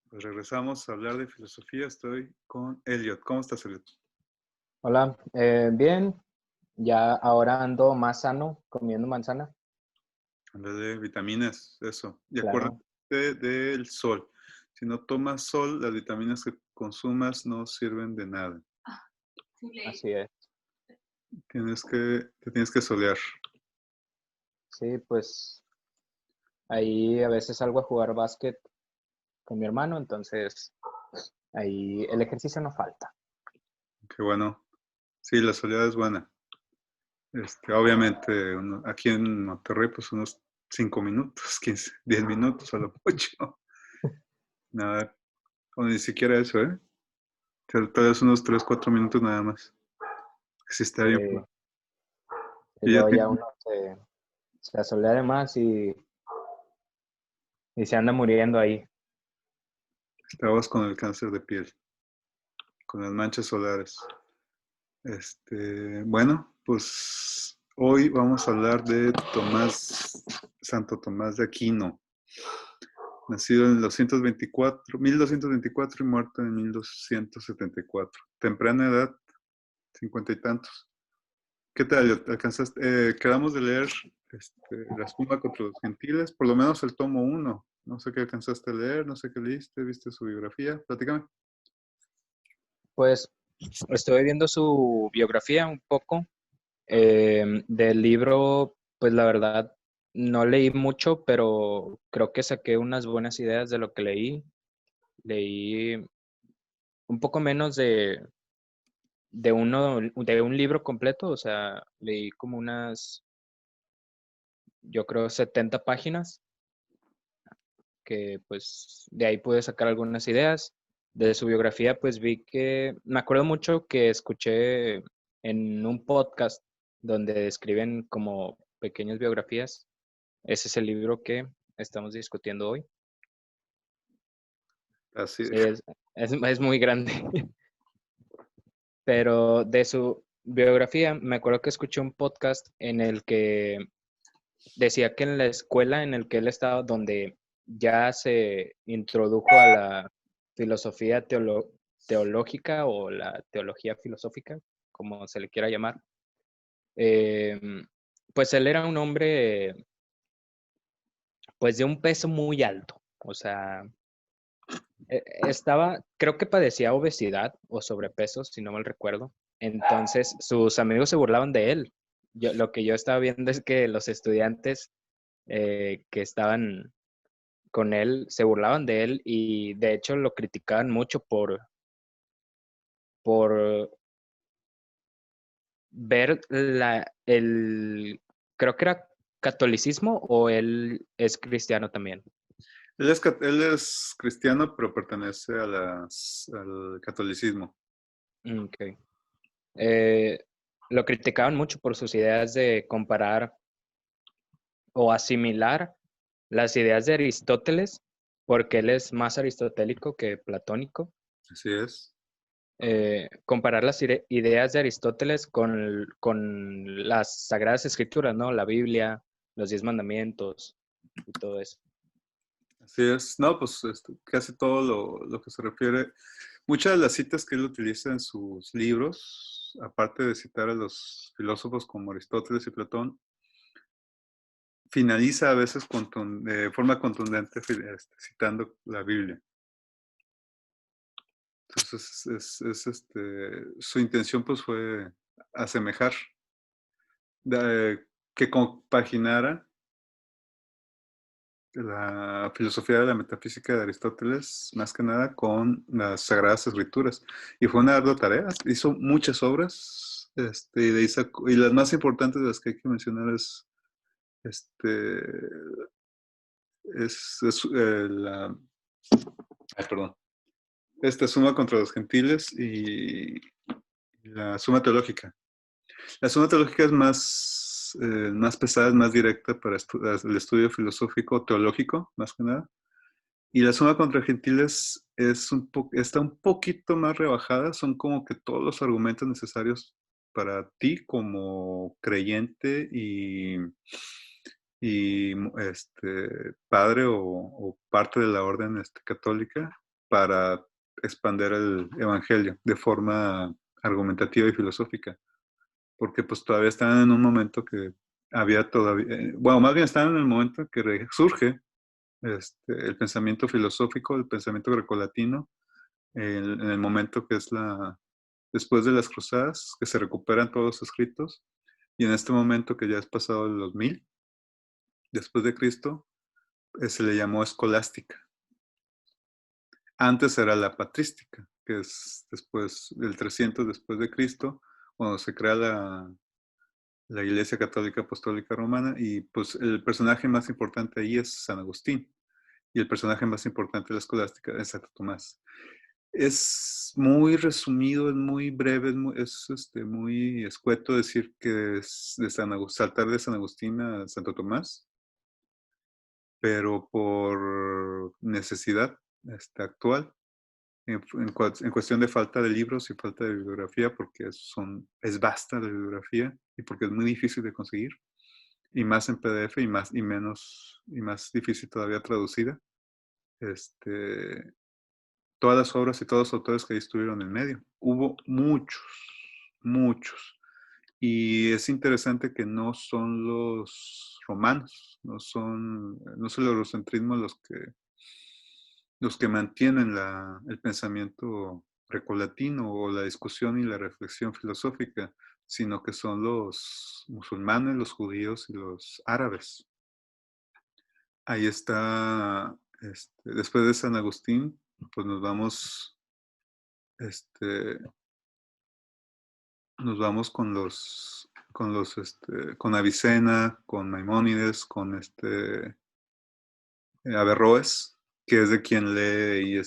Pues regresamos a hablar de filosofía. Estoy con Elliot. ¿Cómo estás, Elliot? Hola, bien, ya ahora ando más sano comiendo manzana, Hablar de vitaminas, eso. Y claro, acuérdate del sol. Si no tomas sol, las vitaminas que consumas no sirven de nada. así es. Te tienes que solear. Sí, pues ahí a veces salgo a jugar básquet con mi hermano, entonces ahí el ejercicio no falta. Qué bueno. Sí, la soleada es buena. Obviamente, aquí en Monterrey, pues unos 5 minutos, 15, 10 minutos a lo mucho. Nada, o ni siquiera eso, ¿eh? Tal vez unos 3, 4 minutos nada más. Sí, está bien. Sí, y Y ya luego ya uno se asolea de más y se anda muriendo ahí. estabas con el cáncer de piel, con las manchas solares. Bueno, pues hoy vamos a hablar de Santo Tomás de Aquino, nacido en 1224 y muerto en 1274. Temprana edad, 50 y tantos. ¿Qué tal? ¿Alcanzaste? Quedamos de leer La espuma contra los gentiles, por lo menos el tomo uno. No sé qué alcanzaste a leer, no sé qué leíste, viste su biografía. Platícame. Pues estoy viendo su biografía un poco. Del libro, pues la verdad no leí mucho, pero creo que saqué unas buenas ideas de lo que leí. Leí un poco menos de un libro completo, o sea, leí como unas, yo creo, 70 páginas, que pues de ahí pude sacar algunas ideas. De su biografía, pues vi que, me acuerdo mucho que escuché en un podcast donde describen como pequeñas biografías. Ese es el libro que estamos discutiendo hoy. Así, Sí, es muy grande. Pero de su biografía, me acuerdo que escuché un podcast en el que decía que en la escuela en el que él estaba, donde ya se introdujo a la filosofía teológica o la teología filosófica, como se le quiera llamar, eh, pues él era un hombre pues de un peso muy alto. O sea, estaba, creo que padecía obesidad o sobrepeso, si no mal recuerdo. Entonces, sus amigos se burlaban de él. Lo que yo estaba viendo es que los estudiantes que estaban con él se burlaban de él y de hecho lo criticaban mucho por ver creo que era catolicismo o él es cristiano también. él es cristiano, pero pertenece al catolicismo. Ok. Eh, lo criticaban mucho por sus ideas de comparar o asimilar las ideas de Aristóteles, porque él es más aristotélico que platónico. Así es. Comparar las ideas de Aristóteles con las Sagradas Escrituras, ¿no? La Biblia, los 10 mandamientos y todo eso. Así es. No, pues casi todo lo que se refiere, muchas de las citas que él utiliza en sus libros, aparte de citar a los filósofos como Aristóteles y Platón, finaliza a veces de forma contundente citando la Biblia. Entonces, su intención pues fue asemejar, que compaginara la filosofía de la metafísica de Aristóteles, más que nada, con las Sagradas Escrituras. Y fue una ardua tarea. Hizo muchas obras, y las más importantes de las que hay que mencionar este, la, ay, perdón, Suma contra los Gentiles y la Suma Teológica. La Suma Teológica es más pesada, es más directa para el estudio filosófico teológico, más que nada. Y la Suma contra Gentiles está un poquito más rebajada, son como que todos los argumentos necesarios para ti como creyente y padre o parte de la orden católica. para expander el evangelio de forma argumentativa y filosófica, porque pues todavía estaban en un momento que había todavía, bueno, más bien estaban en el momento en que surge el pensamiento filosófico, el pensamiento grecolatino, en el momento que es después de las cruzadas, que se recuperan todos los escritos, y en este momento que ya es pasado los 1000, después de Cristo, se le llamó escolástica. Antes era la patrística, que es después del 300 después de Cristo, cuando se crea la Iglesia Católica Apostólica Romana, y pues el personaje más importante ahí es San Agustín, y el personaje más importante de la escolástica es Santo Tomás. Es muy resumido, es muy breve, muy escueto decir que es de saltar de San Agustín a Santo Tomás, pero por necesidad actual, en cuestión de falta de libros y falta de bibliografía, porque es vasta la bibliografía y porque es muy difícil de conseguir, y más en PDF y más difícil todavía traducida. Todas las obras y todos los autores que ahí estuvieron en medio. Hubo muchos, muchos. Y es interesante que no son los romanos, no son el eurocentrismo los que mantienen el pensamiento grecolatino o la discusión y la reflexión filosófica, sino que son los musulmanes, los judíos y los árabes. Ahí está, después de San Agustín, pues nos vamos con Avicena, con Maimónides, con Averroes, que es de quien lee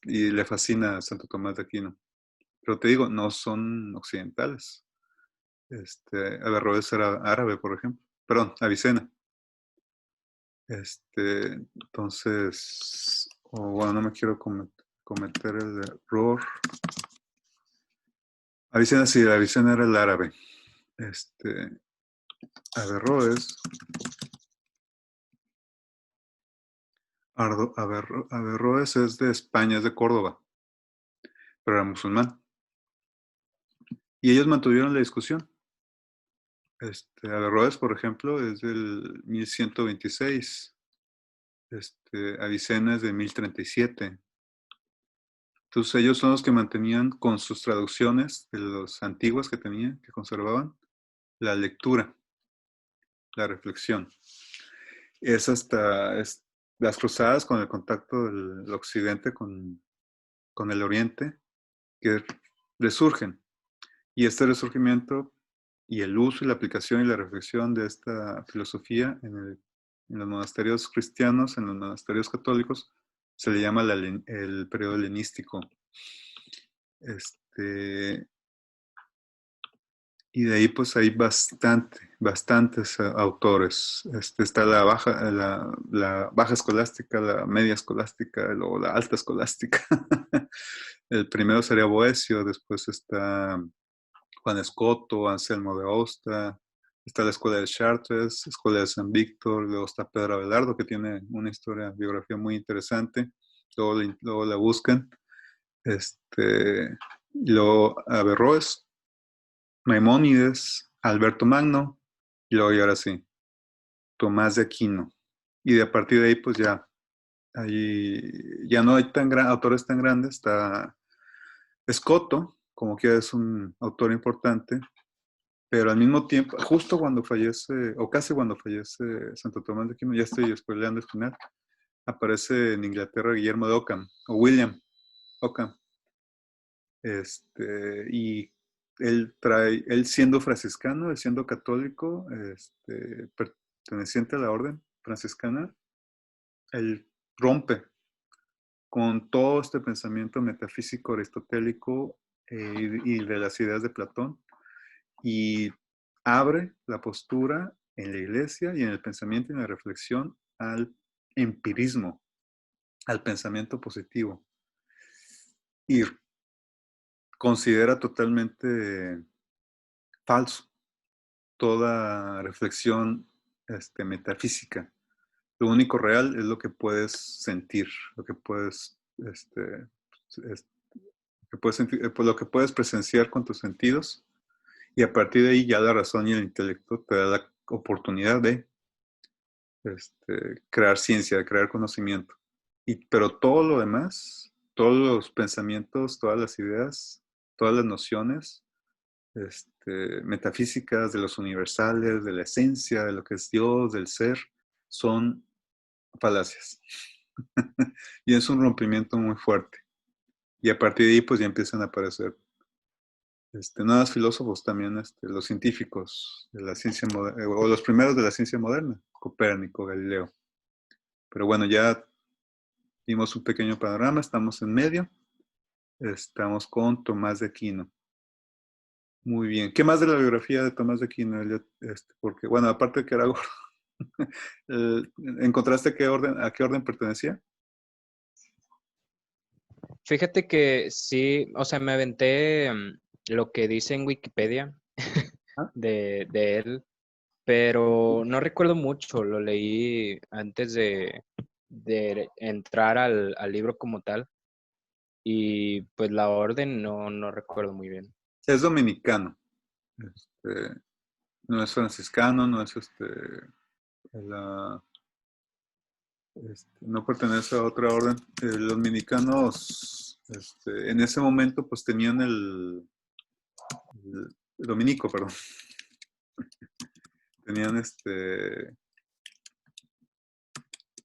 y le fascina a Santo Tomás de Aquino. Pero te digo, no son occidentales. Averroes era árabe, por ejemplo. Perdón, Avicena. Entonces, bueno, no me quiero cometer el error. Avicena, sí, Avicena era el árabe. Averroes. Averroes es de España, es de Córdoba, pero era musulmán. Y ellos mantuvieron la discusión. Averroes, por ejemplo, es del 1126. Avicena es de 1037. Entonces ellos son los que mantenían con sus traducciones de los antiguos que tenían, que conservaban, la lectura, la reflexión. Es hasta las cruzadas con el contacto del occidente con el oriente que resurgen. Y este resurgimiento y el uso y la aplicación y la reflexión de esta filosofía en los monasterios cristianos, en los monasterios católicos, se le llama el periodo helenístico. Y de ahí pues hay bastantes autores. Está la baja escolástica, la media escolástica, luego la alta escolástica. El primero sería Boecio, después está Juan Escoto, Anselmo de Aosta, está la Escuela de Chartres, Escuela de San Víctor, luego está Pedro Abelardo, que tiene una biografía muy interesante, luego la buscan, luego Averroes, Maimónides, Alberto Magno, y luego, y ahora sí, Tomás de Aquino. Y de a partir de ahí, pues ya no hay autores tan grandes, está Escoto, como que es un autor importante, pero al mismo tiempo, justo cuando fallece, o casi cuando fallece Santo Tomás de Aquino, ya estoy spoileando el final, aparece en Inglaterra Guillermo de Ockham, o William Ockham, y él siendo franciscano, él siendo católico, perteneciente a la orden franciscana, él rompe con todo este pensamiento metafísico aristotélico y de las ideas de Platón, y abre la postura en la iglesia y en el pensamiento y en la reflexión al empirismo, al pensamiento positivo, y considera totalmente falso toda reflexión metafísica. Lo único real es lo que puedes sentir, lo que puedes este, es- que puedes por lo que puedes presenciar con tus sentidos, y a partir de ahí ya la razón y el intelecto te da la oportunidad de crear ciencia, de crear conocimiento. Pero todo lo demás, todos los pensamientos, todas las ideas, todas las nociones metafísicas de los universales, de la esencia, de lo que es Dios, del ser, son falacias. Y es un rompimiento muy fuerte. Y a partir de ahí, pues ya empiezan a aparecer nuevos filósofos también, los científicos de la ciencia moderna, o los primeros de la ciencia moderna, Copérnico, Galileo. Pero bueno, ya dimos un pequeño panorama, estamos en medio, estamos con Tomás de Aquino. Muy bien. ¿Qué más de la biografía de Tomás de Aquino, Elliot? Porque, bueno, aparte de que era gordo, ¿encontraste a qué orden pertenecía? Fíjate que sí, o sea, me aventé lo que dice en Wikipedia ¿Ah? de él, pero no recuerdo mucho, lo leí antes de entrar al libro como tal, y pues la orden no recuerdo muy bien. Es dominicano. No es franciscano, no es la- no pertenece a otra orden. Los dominicanos, en ese momento, pues tenían el dominico, perdón. Tenían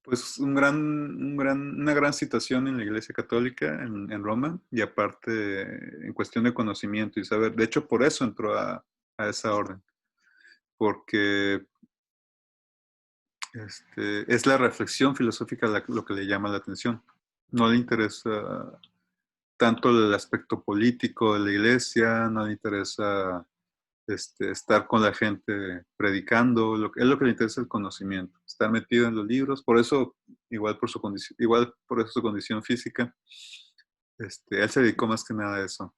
pues una gran situación en la Iglesia Católica en Roma, y aparte en cuestión de conocimiento y saber. De hecho, por eso entró a esa orden, porque es la reflexión filosófica lo que le llama la atención. No le interesa tanto el aspecto político de la iglesia, no le interesa estar con la gente predicando, es lo que le interesa el conocimiento, estar metido en los libros. Por eso, igual por eso su condición física, él se dedicó más que nada a eso.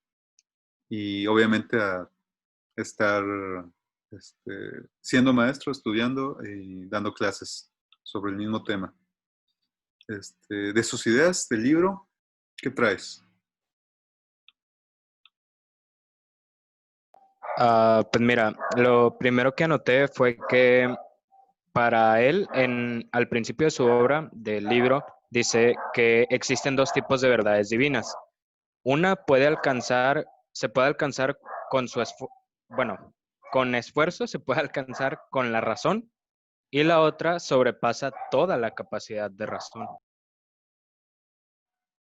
Y obviamente a estar siendo maestro, estudiando y dando clases sobre el mismo tema. De sus ideas del libro, ¿qué traes? Pues mira, lo primero que anoté fue que para él, al principio de su obra, del libro, dice que existen dos tipos de verdades divinas. Una se puede alcanzar con bueno, con esfuerzo, se puede alcanzar con la razón, y la otra sobrepasa toda la capacidad de razón.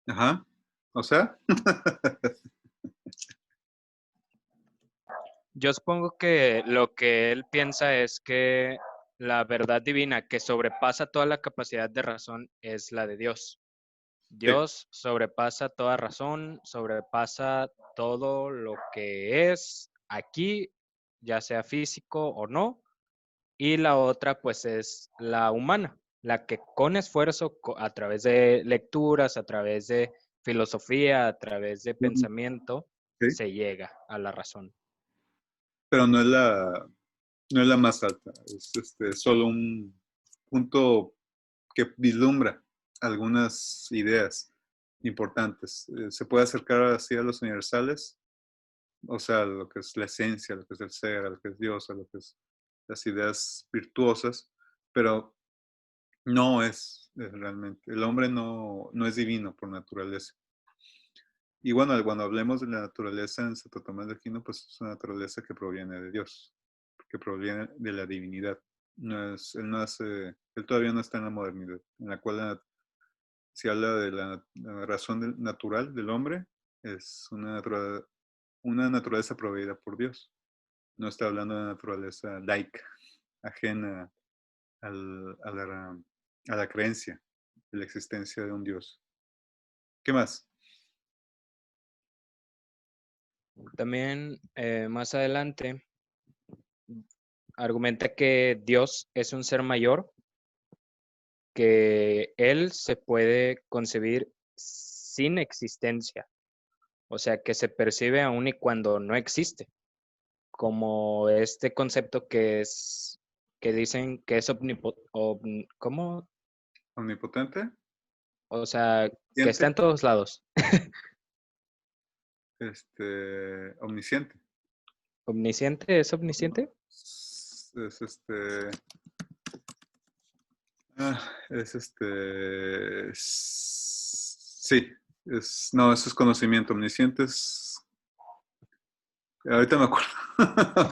Ajá. O sea, Yo supongo que lo que él piensa es que la verdad divina que sobrepasa toda la capacidad de razón es la de Dios. sí. Dios sobrepasa toda razón, sobrepasa todo lo que es aquí, ya sea físico o no. Y la otra, pues, es la humana, la que con esfuerzo, a través de lecturas, a través de filosofía, a través de Ujú. pensamiento, Sí. se llega a la razón. Pero no es la más alta. Es solo un punto que vislumbra algunas ideas importantes. Se puede acercar así a los universales, o sea, a lo que es la esencia, a lo que es el ser, a lo que es Dios, a lo que es las ideas virtuosas, pero no es realmente. El hombre no es divino por naturaleza. Y bueno, cuando hablemos de la naturaleza en Santo Tomás de Aquino, pues es una naturaleza que proviene de Dios, que proviene de la divinidad. Él todavía no está en la modernidad, en la cual se habla de la razón natural del hombre, es una naturaleza proveída por Dios. No está hablando de naturaleza laica, ajena a la creencia de la existencia de un Dios. ¿Qué más? También más adelante argumenta que Dios es un ser mayor, que Él se puede concebir sin existencia, o sea, que se percibe aún y cuando no existe, como este concepto que dicen que es ¿cómo? ¿Omnipotente? O sea, que está Omnisciente, en todos lados. omnisciente. ¿Omnisciente es omnisciente? Es sí, no, eso es conocimiento. Omnisciente es, ahorita me acuerdo.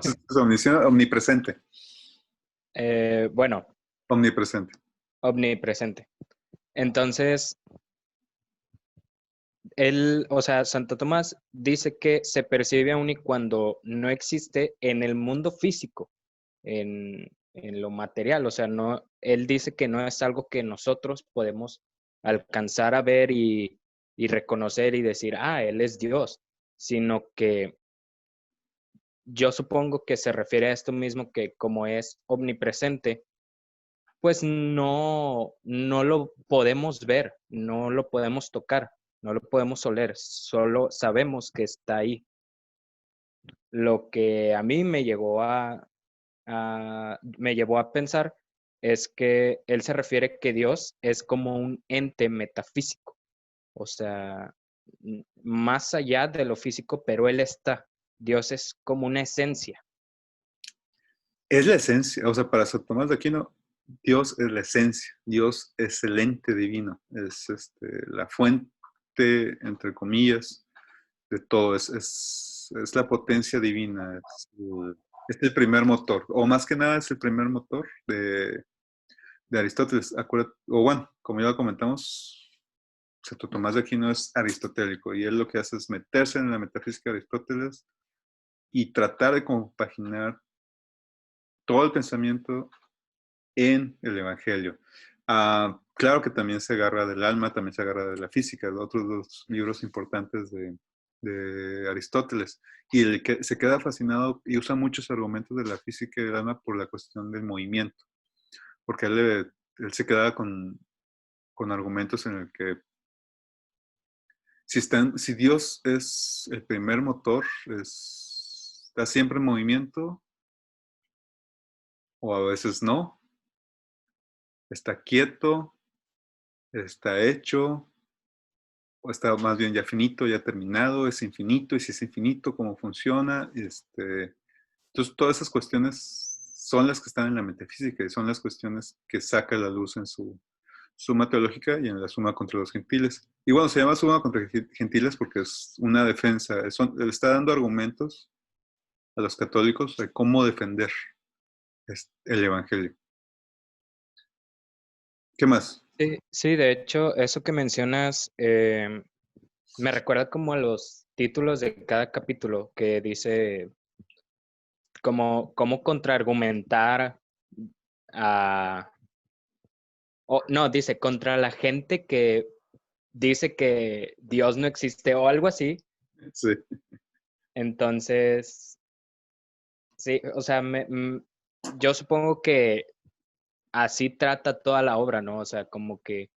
Es omnipresente. Bueno, Omnipresente. omnipresente. Entonces, él, o sea, Santo Tomás dice que se percibe aún y cuando no existe en el mundo físico, en lo material. O sea, no, él dice que no es algo que nosotros podemos alcanzar a ver y reconocer y decir, ah, él es Dios, sino que yo supongo que se refiere a esto mismo que como es omnipresente, pues no lo podemos ver, no lo podemos tocar, no lo podemos oler, solo sabemos que está ahí. Lo que a mí me llevó a pensar es que él se refiere que Dios es como un ente metafísico, o sea, más allá de lo físico, pero él está. Dios es como una esencia. Es la esencia, o sea, para Santo Tomás de Aquino, Dios es la esencia, Dios es el ente divino, es la fuente, entre comillas, de todo, es la potencia divina, es el primer motor, o más que nada es el primer motor de Aristóteles, o bueno, como ya lo comentamos, Santo Tomás de Aquino es aristotélico y él lo que hace es meterse en la metafísica de Aristóteles y tratar de compaginar todo el pensamiento en el Evangelio. Claro que también se agarra del alma, también se agarra de la física, de otros dos libros importantes de Aristóteles, y el que se queda fascinado y usa muchos argumentos de la física y del alma por la cuestión del movimiento, porque él se queda con argumentos en el que si Dios es el primer motor, está siempre en movimiento, o a veces no, está quieto, está hecho, o está más bien ya finito, ya terminado, es infinito, y si es infinito, ¿cómo funciona? Entonces, todas esas cuestiones son las que están en la metafísica y son las cuestiones que saca a la luz en su suma teológica y en la suma contra los gentiles. Y bueno, se llama suma contra gentiles porque es una defensa, le está dando argumentos a los católicos de cómo defender el Evangelio. ¿Qué más? Sí, sí, de hecho, eso que mencionas me recuerda como a los títulos de cada capítulo que dice cómo contraargumentar a, no, dice contra la gente que dice que Dios no existe o algo así. Sí. Entonces, sí, o sea, yo supongo que así trata toda la obra, ¿no? O sea, como que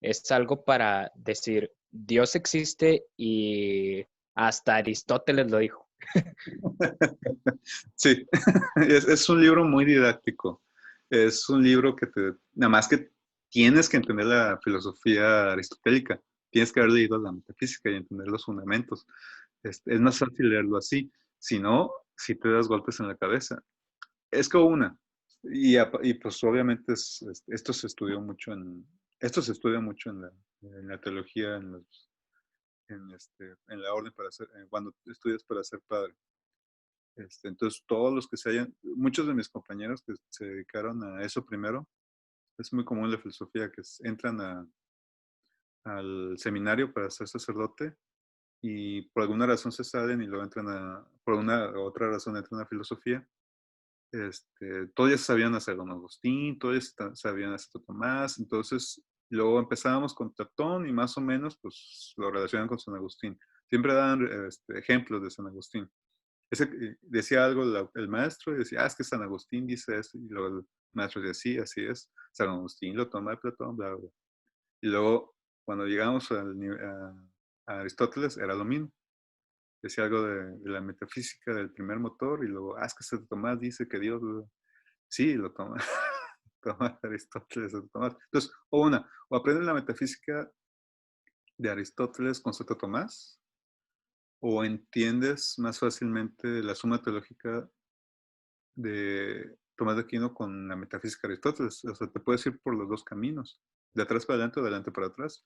es algo para decir, Dios existe y hasta Aristóteles lo dijo. Sí, es un libro muy didáctico. Es un libro que nada más que tienes que entender la filosofía aristotélica, tienes que haber leído la metafísica y entender los fundamentos. Es más fácil leerlo así. Si no, si te das golpes en la cabeza. Es como una. Y pues obviamente esto se estudia mucho en la teología, en la orden cuando estudias para ser padre. Entonces, todos los que muchos de mis compañeros que se dedicaron a eso primero, es muy común en la filosofía que entran al seminario para ser sacerdote y por alguna razón se salen y luego por una u otra razón entran a filosofía. Todos ya sabían hacer Don Agustín, todos ya sabían hacer Tomás, entonces luego empezábamos con Platón y más o menos pues lo relacionan con San Agustín. Siempre dan ejemplos de San Agustín. Decía algo el maestro y decía, es que San Agustín dice esto, y luego el maestro decía, sí, así es, San Agustín lo toma de Platón, bla, bla. Y luego, cuando llegamos a Aristóteles, era lo mismo. Decía algo de la metafísica del primer motor, y luego, es que Santo Tomás dice que Dios, sí, lo toma. Tomás, Aristóteles, Santo Tomás. Entonces, o aprendes la metafísica de Aristóteles con Santo Tomás, o entiendes más fácilmente la suma teológica de Tomás de Aquino con la metafísica de Aristóteles. O sea, te puedes ir por los dos caminos, de atrás para adelante o de adelante para atrás.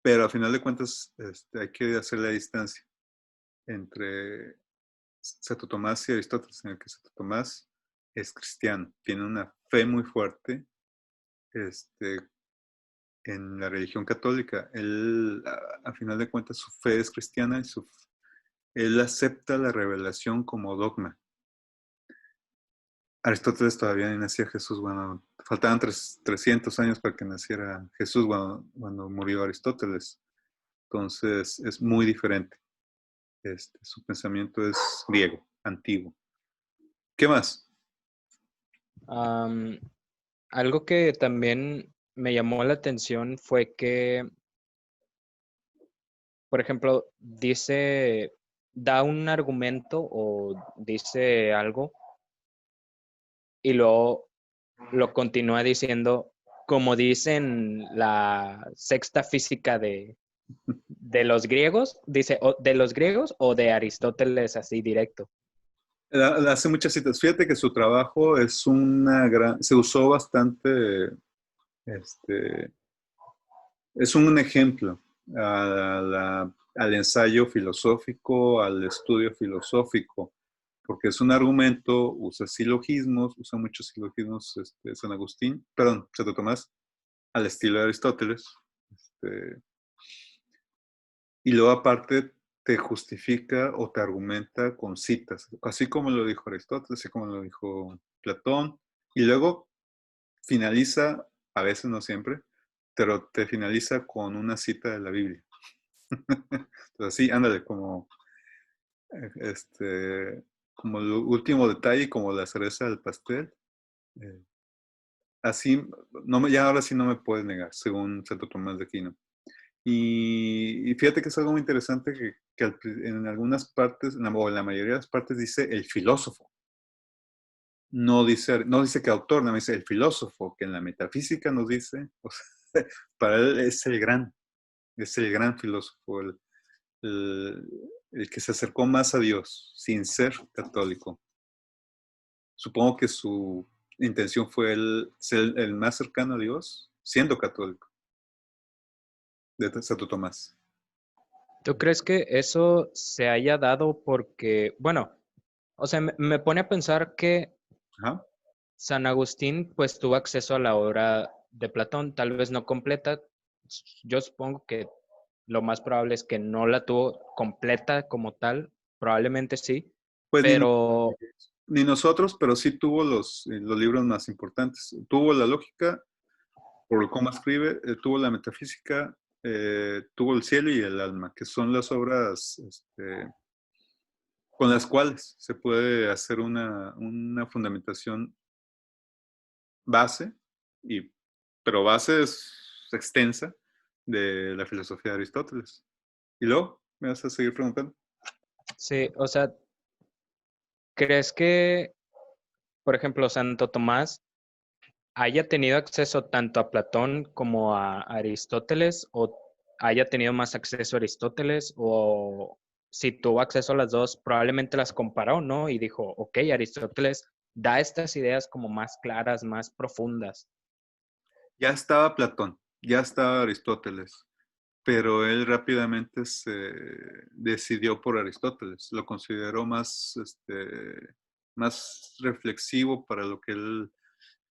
Pero al final de cuentas hay que hacer la distancia entre Santo Tomás y Aristóteles, en el que Santo Tomás es cristiano, tiene una fe muy fuerte en la religión católica. Él, a final de cuentas, su fe es cristiana y él acepta la revelación como dogma. Aristóteles todavía ni nacía Jesús, bueno, faltaban 300 años para que naciera Jesús cuando murió Aristóteles. Entonces es muy diferente. Su pensamiento es griego, antiguo. ¿Qué más? Algo que también me llamó la atención fue que, por ejemplo, da un argumento o dice algo y luego lo continúa diciendo, como dicen la sexta física de los griegos, dice, ¿de los griegos o de Aristóteles así directo? Hace muchas citas. Fíjate que su trabajo se usó bastante, es un ejemplo al ensayo filosófico, al estudio filosófico, porque es un argumento, usa silogismos, usa muchos silogismos San Agustín, perdón, Santo Tomás, al estilo de Aristóteles. Y luego aparte te justifica o te argumenta con citas, así como lo dijo Aristóteles, así como lo dijo Platón, y luego finaliza, a veces no siempre, pero te finaliza con una cita de la Biblia. Entonces sí, ándale, como el último detalle, como la cereza del pastel. Así, ya ahora sí no me puedes negar, según Santo Tomás de Aquino. Y fíjate que es algo muy interesante que en algunas partes, o en la mayoría de las partes, dice el filósofo. No dice que autor, no dice el filósofo, que en la metafísica nos dice, o sea, para él es el gran filósofo, el, el que se acercó más a Dios sin ser católico. Supongo que su intención fue ser el más cercano a Dios siendo católico, de Santo Tomás. ¿Tú crees que eso se haya dado porque, bueno, o sea, me pone a pensar que Ajá. San Agustín pues tuvo acceso a la obra de Platón, tal vez no completa, yo supongo que lo más probable es que no la tuvo completa como tal, probablemente sí, Pues pero ni nosotros, pero sí tuvo los libros más importantes. Tuvo la lógica, por cómo escribe, tuvo la metafísica, tuvo el cielo y el alma, que son las obras con las cuales se puede hacer una fundamentación base, pero base es extensa, de la filosofía de Aristóteles. Y luego, ¿me vas a seguir preguntando? sí, o sea, ¿crees que, por ejemplo, Santo Tomás haya tenido acceso tanto a Platón como a Aristóteles o haya tenido más acceso a Aristóteles o si tuvo acceso a las dos, probablemente las comparó, ¿no? Y dijo, ok, Aristóteles da estas ideas como más claras, más profundas. Ya estaba Platón, ya estaba Aristóteles, pero él rápidamente se decidió por Aristóteles. Lo consideró más reflexivo para lo que él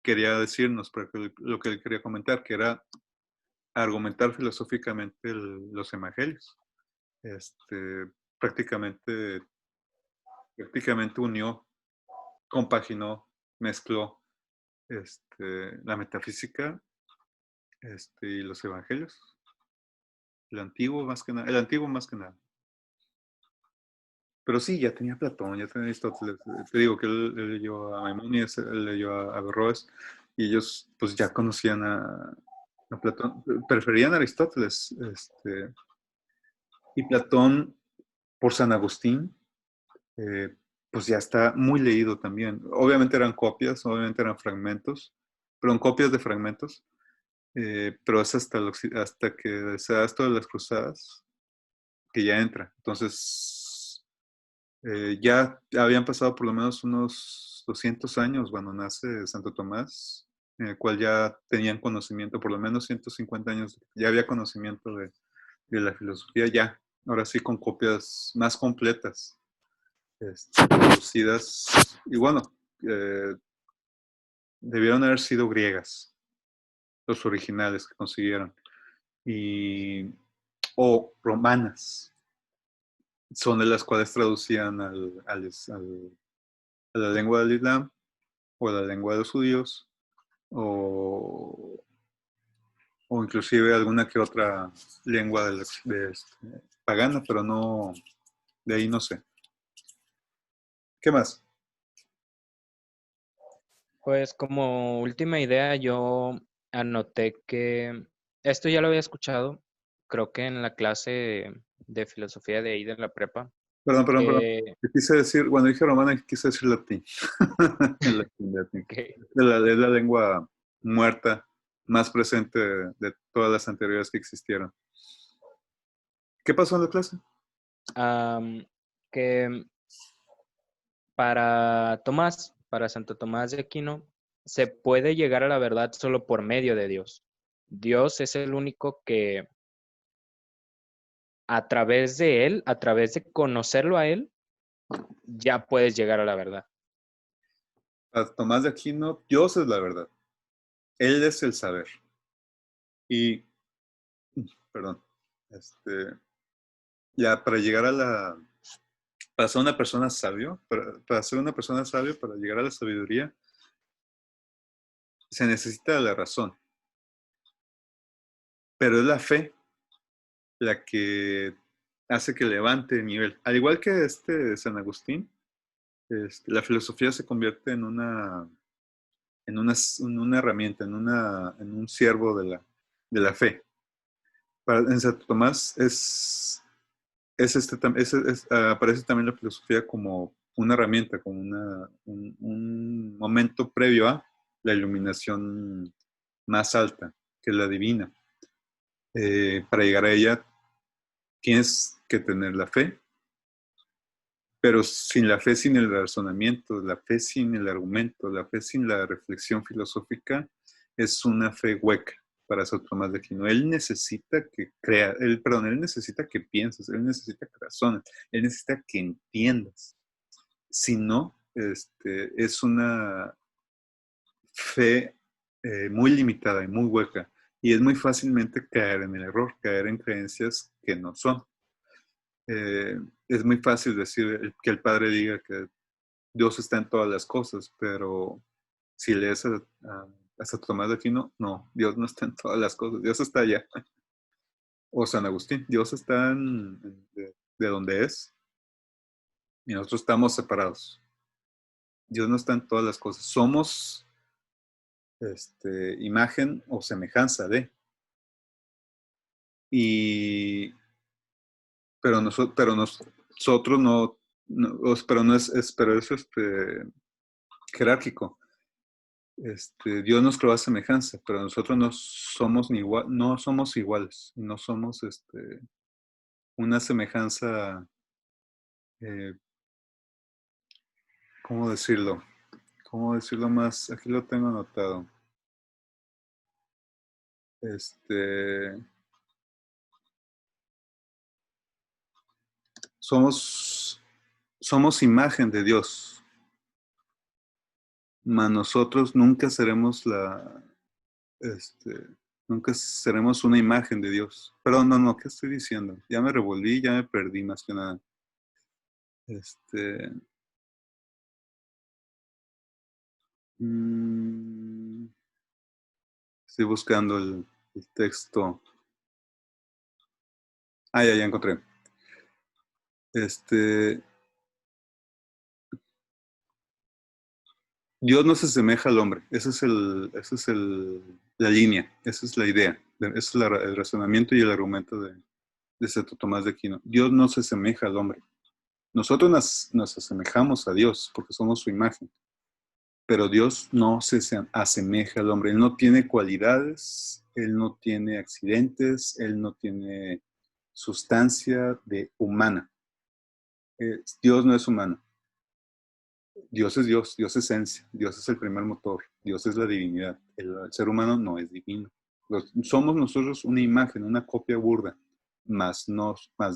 quería decirnos, para lo que él quería comentar, que era argumentar filosóficamente los evangelios. Este, prácticamente, prácticamente unió, compaginó, mezcló la metafísica y los evangelios. El antiguo más que nada. Pero sí, ya tenía Platón, ya tenía Aristóteles. Te digo que él leyó a Maimónides, él leyó a Averroes, y ellos pues ya conocían a Platón. Preferían a Aristóteles. Y Platón, por San Agustín, pues ya está muy leído también. Obviamente eran copias, obviamente eran fragmentos, perdón, copias de fragmentos, pero es hasta que se da esto de las cruzadas que ya entra. Entonces, ya habían pasado por lo menos unos 200 años cuando nace Santo Tomás, en el cual ya tenían conocimiento, por lo menos 150 años, ya había conocimiento de la filosofía, ya, ahora sí con copias más completas, traducidas, y bueno, eh, debieron haber sido griegas, los originales que consiguieron, y, o romanas, son de las cuales traducían a la lengua del Islam, o a la lengua de los judíos, o, o inclusive alguna que otra lengua pagana, pero no, de ahí no sé. ¿Qué más? Pues como última idea, yo anoté que esto ya lo había escuchado, creo que en la clase de filosofía de ahí de la prepa, Perdón. que, Quise decir, cuando dije romana, quise decir latín. Latín. que Es la lengua muerta más presente de todas las anteriores que existieron. ¿Qué pasó en la clase? am, que para Santo Tomás de Aquino, se puede llegar a la verdad solo por medio de Dios. Dios es el único que a través de él, a través de conocerlo a él, ya puedes llegar a la verdad. Para Tomás de Aquino, Dios es la verdad. Él es el saber. Y, perdón, ya para llegar para ser una persona sabio, para ser una persona sabio, para llegar a la sabiduría, se necesita la razón. Pero es la fe la que hace que levante el nivel. Al igual que San Agustín, la filosofía se convierte en una herramienta, en un siervo de la fe. En Santo Tomás aparece también la filosofía como una herramienta, como un momento previo a la iluminación más alta, que es la divina. Para llegar a ella tienes que tener la fe, pero sin la fe, sin el razonamiento, la fe sin el argumento, la fe sin la reflexión filosófica, es una fe hueca para Santo Tomás de Aquino. Él necesita él necesita que pienses, él necesita que razones, él necesita que entiendas. Si no, es una fe muy limitada y muy hueca, y es muy fácilmente caer en el error, caer en creencias que no son. Es muy fácil decir que el Padre diga que Dios está en todas las cosas, pero si lees a Santo Tomás de Aquino, no, Dios no está en todas las cosas, Dios está allá. O San Agustín, Dios está de donde es, y nosotros estamos separados. Dios no está en todas las cosas. Somos imagen o semejanza de. Y, pero nosotros pero no pero eso es jerárquico. Dios nos creó a semejanza, pero nosotros no somos iguales, no somos una semejanza, eh, ¿cómo decirlo? ¿Cómo decirlo más? Aquí lo tengo anotado. Este, somos imagen de Dios, mas nosotros este, nunca seremos una imagen de Dios. Perdón, no, ¿qué estoy diciendo? Ya me revolví, ya me perdí más que nada. Este, mm, Estoy buscando el texto. Ya encontré. Dios no se asemeja al hombre. La línea, esa es la idea, ese es el razonamiento y el argumento de Santo Tomás de Aquino. Dios no se asemeja al hombre. Nosotros nos asemejamos a Dios porque somos su imagen, Pero Dios no se asemeja al hombre. Él no tiene cualidades, Él no tiene accidentes, Él no tiene sustancia de humana. Dios no es humano. Dios es Dios, Dios es esencia, Dios es el primer motor, Dios es la divinidad. El ser humano no es divino. Somos nosotros una imagen, una copia burda, más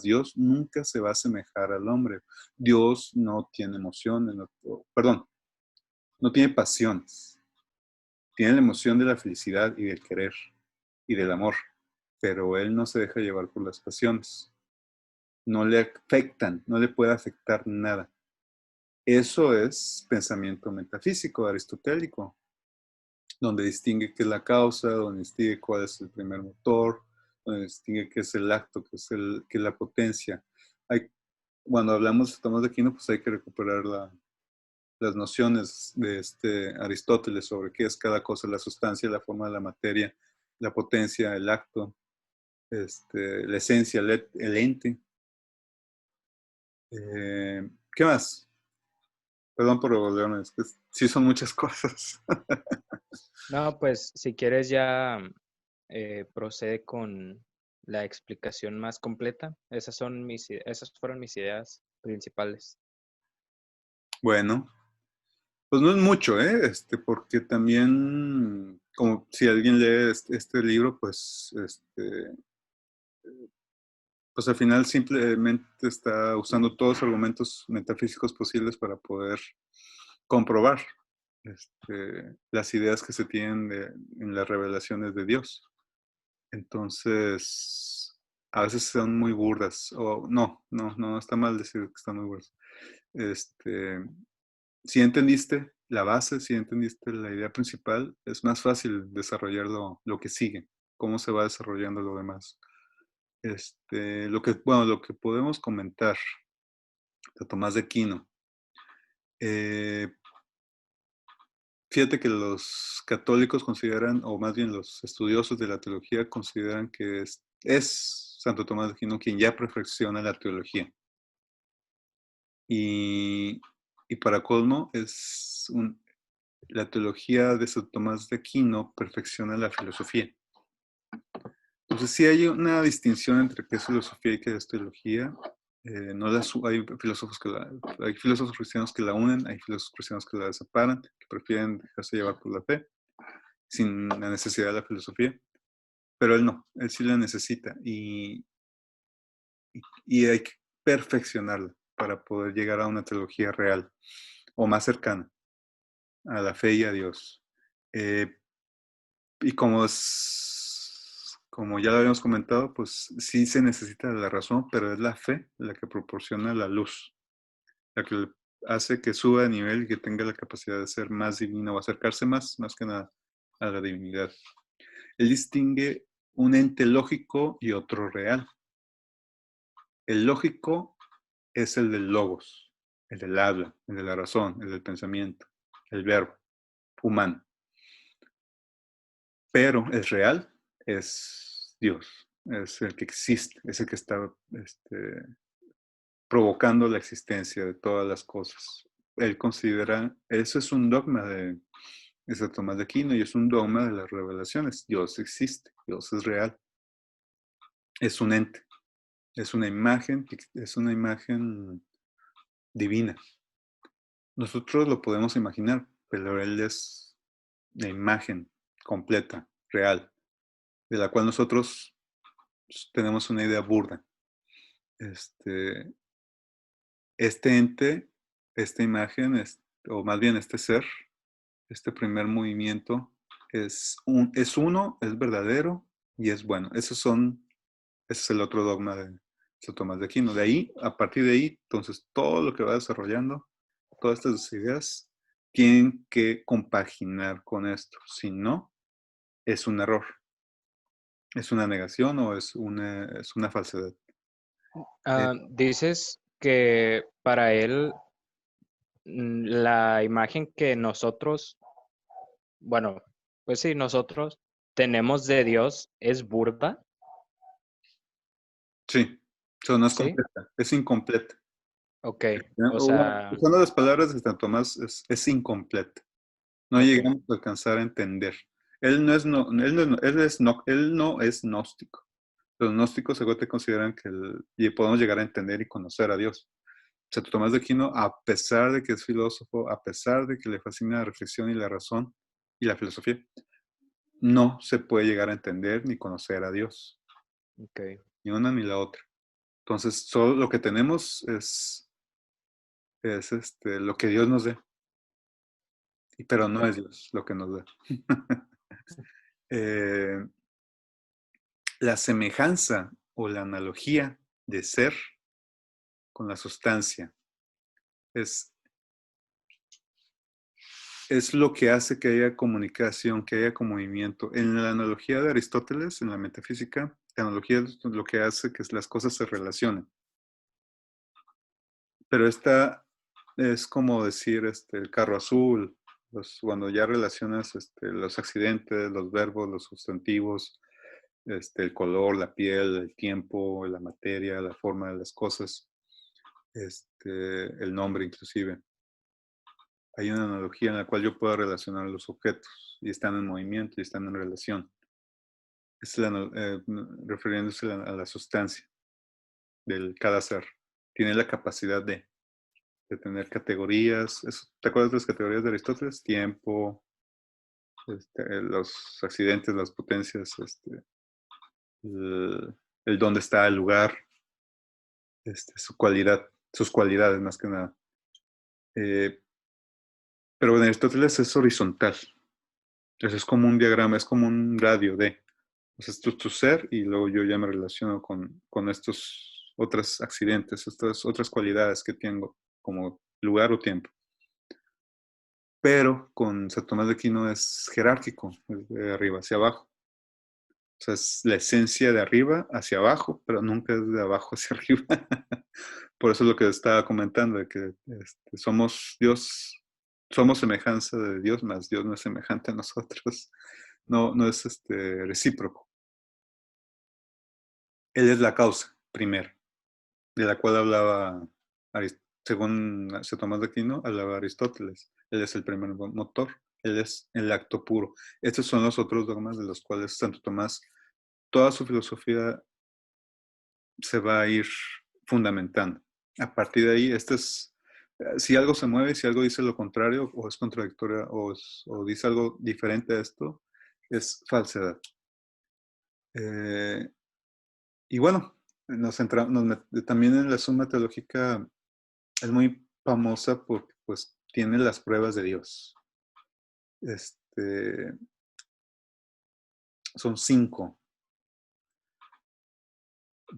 Dios nunca se va a asemejar al hombre. Dios no tiene emociones, perdón, no tiene pasiones. Tiene la emoción de la felicidad y del querer y del amor, pero Él no se deja llevar por las pasiones. No le afectan, no le puede afectar nada. Eso es pensamiento metafísico, aristotélico, donde distingue qué es la causa, donde distingue cuál es el primer motor, donde distingue qué es el acto, qué es la potencia. Cuando hablamos de Tomás de Aquino, pues hay que recuperar las nociones de Aristóteles sobre qué es cada cosa, la sustancia, la forma de la materia, la potencia, el acto, la esencia, el ente. ¿Qué más? Perdón por volverme, es que sí son muchas cosas. No, pues si quieres ya procede con la explicación más completa. Esas fueron mis ideas principales. Bueno, pues no es mucho, ¿eh? Porque también, como si alguien lee este libro, pues al final simplemente está usando todos los argumentos metafísicos posibles para poder comprobar las ideas que se tienen en las revelaciones de Dios. Entonces, a veces son muy burdas, o no, está mal decir que están muy burdas. Si entendiste la base, si entendiste la idea principal, es más fácil desarrollar lo que sigue, cómo se va desarrollando lo demás. Lo que podemos comentar de Tomás de Aquino. Eh, Fíjate que los católicos consideran, o más bien los estudiosos de la teología consideran que es Santo Tomás de Aquino quien ya perfecciona la teología. Y, y para colmo, la teología de Santo Tomás de Aquino perfecciona la filosofía. Entonces sí hay una distinción entre qué es filosofía y qué es teología. Hay filósofos cristianos que la unen, hay filósofos cristianos que la separan, que prefieren dejarse llevar por la fe, sin la necesidad de la filosofía. Pero él no, él sí la necesita y hay que perfeccionarla para poder llegar a una teología real o más cercana a la fe y a Dios. Eh, y como ya lo habíamos comentado, pues sí se necesita la razón, pero es la fe la que proporciona la luz, la que hace que suba de nivel y que tenga la capacidad de ser más divino o acercarse más que nada a la divinidad. Él distingue un ente lógico y otro real. El lógico es el del logos, el del habla, el de la razón, el del pensamiento, el verbo humano. Pero el real es Dios, es el que existe, es el que está provocando la existencia de todas las cosas. Él considera, eso es un dogma de Santo Tomás de Aquino y es un dogma de las revelaciones. Dios existe, Dios es real, es un ente, es una imagen divina. Nosotros lo podemos imaginar, pero Él es la imagen completa, real, de la cual nosotros tenemos una idea burda. Este ente, esta imagen, o más bien este ser, este primer movimiento, es uno, es verdadero y es bueno. Ese es el otro dogma de Santo Tomás de Aquino. De ahí, a partir de ahí, entonces todo lo que va desarrollando, todas estas ideas, tienen que compaginar con esto. Si no, es un error, es una negación o es una falsedad. Dices que para él la imagen que nosotros, bueno, pues sí, nosotros tenemos de Dios es burda, Sí, eso no es ¿sí? completa, es incompleta. Ok, o O bueno, sea, usando las palabras de Santo Tomás, es incompleta. No Ok, llegamos a alcanzar a entender. Él no es gnóstico. Los gnósticos seguro te consideran que y podemos llegar a entender y conocer a Dios. Santo Tomás de Aquino, a pesar de que es filósofo, a pesar de que le fascina la reflexión y la razón y la filosofía, no se puede llegar a entender ni conocer a Dios, ok. ni una ni la otra. Entonces, solo lo que tenemos es lo que Dios nos dé, pero no es Dios lo que nos da. Eh, la semejanza o la analogía de ser con la sustancia es, es lo que hace que haya comunicación, que haya como movimiento. En la analogía de Aristóteles, en la metafísica, la analogía es lo que hace que las cosas se relacionen. Pero esta es como decir el carro azul, cuando ya relacionas los accidentes, los verbos, los sustantivos, el color, la piel, el tiempo, la materia, la forma de las cosas, el nombre inclusive. Hay una analogía en la cual yo puedo relacionar los objetos y están en movimiento y están en relación. Es refiriéndose a la sustancia del cada ser. Tiene la capacidad de tener categorías. ¿Te acuerdas de las categorías de Aristóteles? Tiempo, los accidentes, las potencias, el dónde está el lugar, su cualidad, sus cualidades más que nada. Pero en Aristóteles es horizontal. Entonces es como un diagrama, es como un radio de. Entonces esto es tu ser y luego yo ya me relaciono con estos otros accidentes, estas otras cualidades que tengo como lugar o tiempo. Pero con Santo Tomás de Aquino es jerárquico, es de arriba hacia abajo. O sea, es la esencia de arriba hacia abajo, pero nunca es de abajo hacia arriba. Por eso es lo que estaba comentando, de que somos Dios, somos semejanza de Dios, más Dios no es semejante a nosotros. No, no es recíproco. Él es la causa, primero, de la cual hablaba, según Santo Tomás de Aquino, hablaba Aristóteles. Él es el primer motor, él es el acto puro. Estos son los otros dogmas de los cuales Santo Tomás, toda su filosofía se va a ir fundamentando. A partir de ahí, si algo se mueve, si algo dice lo contrario, o es contradictoria, o dice algo diferente a esto, es falsedad. Y bueno, también en la Suma Teológica es muy famosa porque pues tiene las pruebas de Dios. Son 5.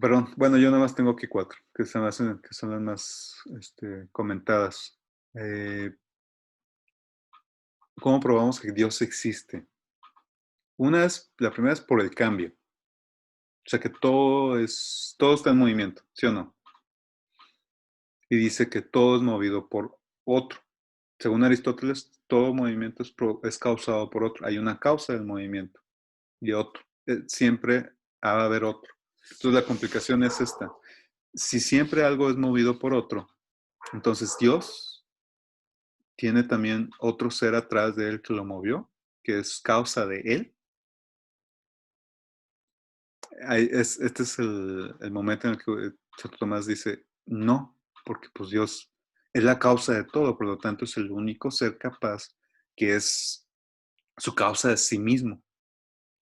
Perdón, bueno, yo nada más tengo aquí 4, que son las más comentadas. ¿Cómo probamos que Dios existe? La primera es por el cambio. O sea que todo está en movimiento, ¿sí o no? Y dice que todo es movido por otro. Según Aristóteles, todo movimiento es causado por otro. Hay una causa del movimiento y otro. Siempre va a haber otro. Entonces la complicación es esta. Si siempre algo es movido por otro, entonces Dios tiene también otro ser atrás de él que lo movió, que es causa de él. Este es el momento en el que Santo Tomás dice, no, porque pues Dios es la causa de todo, por lo tanto es el único ser capaz que es su causa de sí mismo,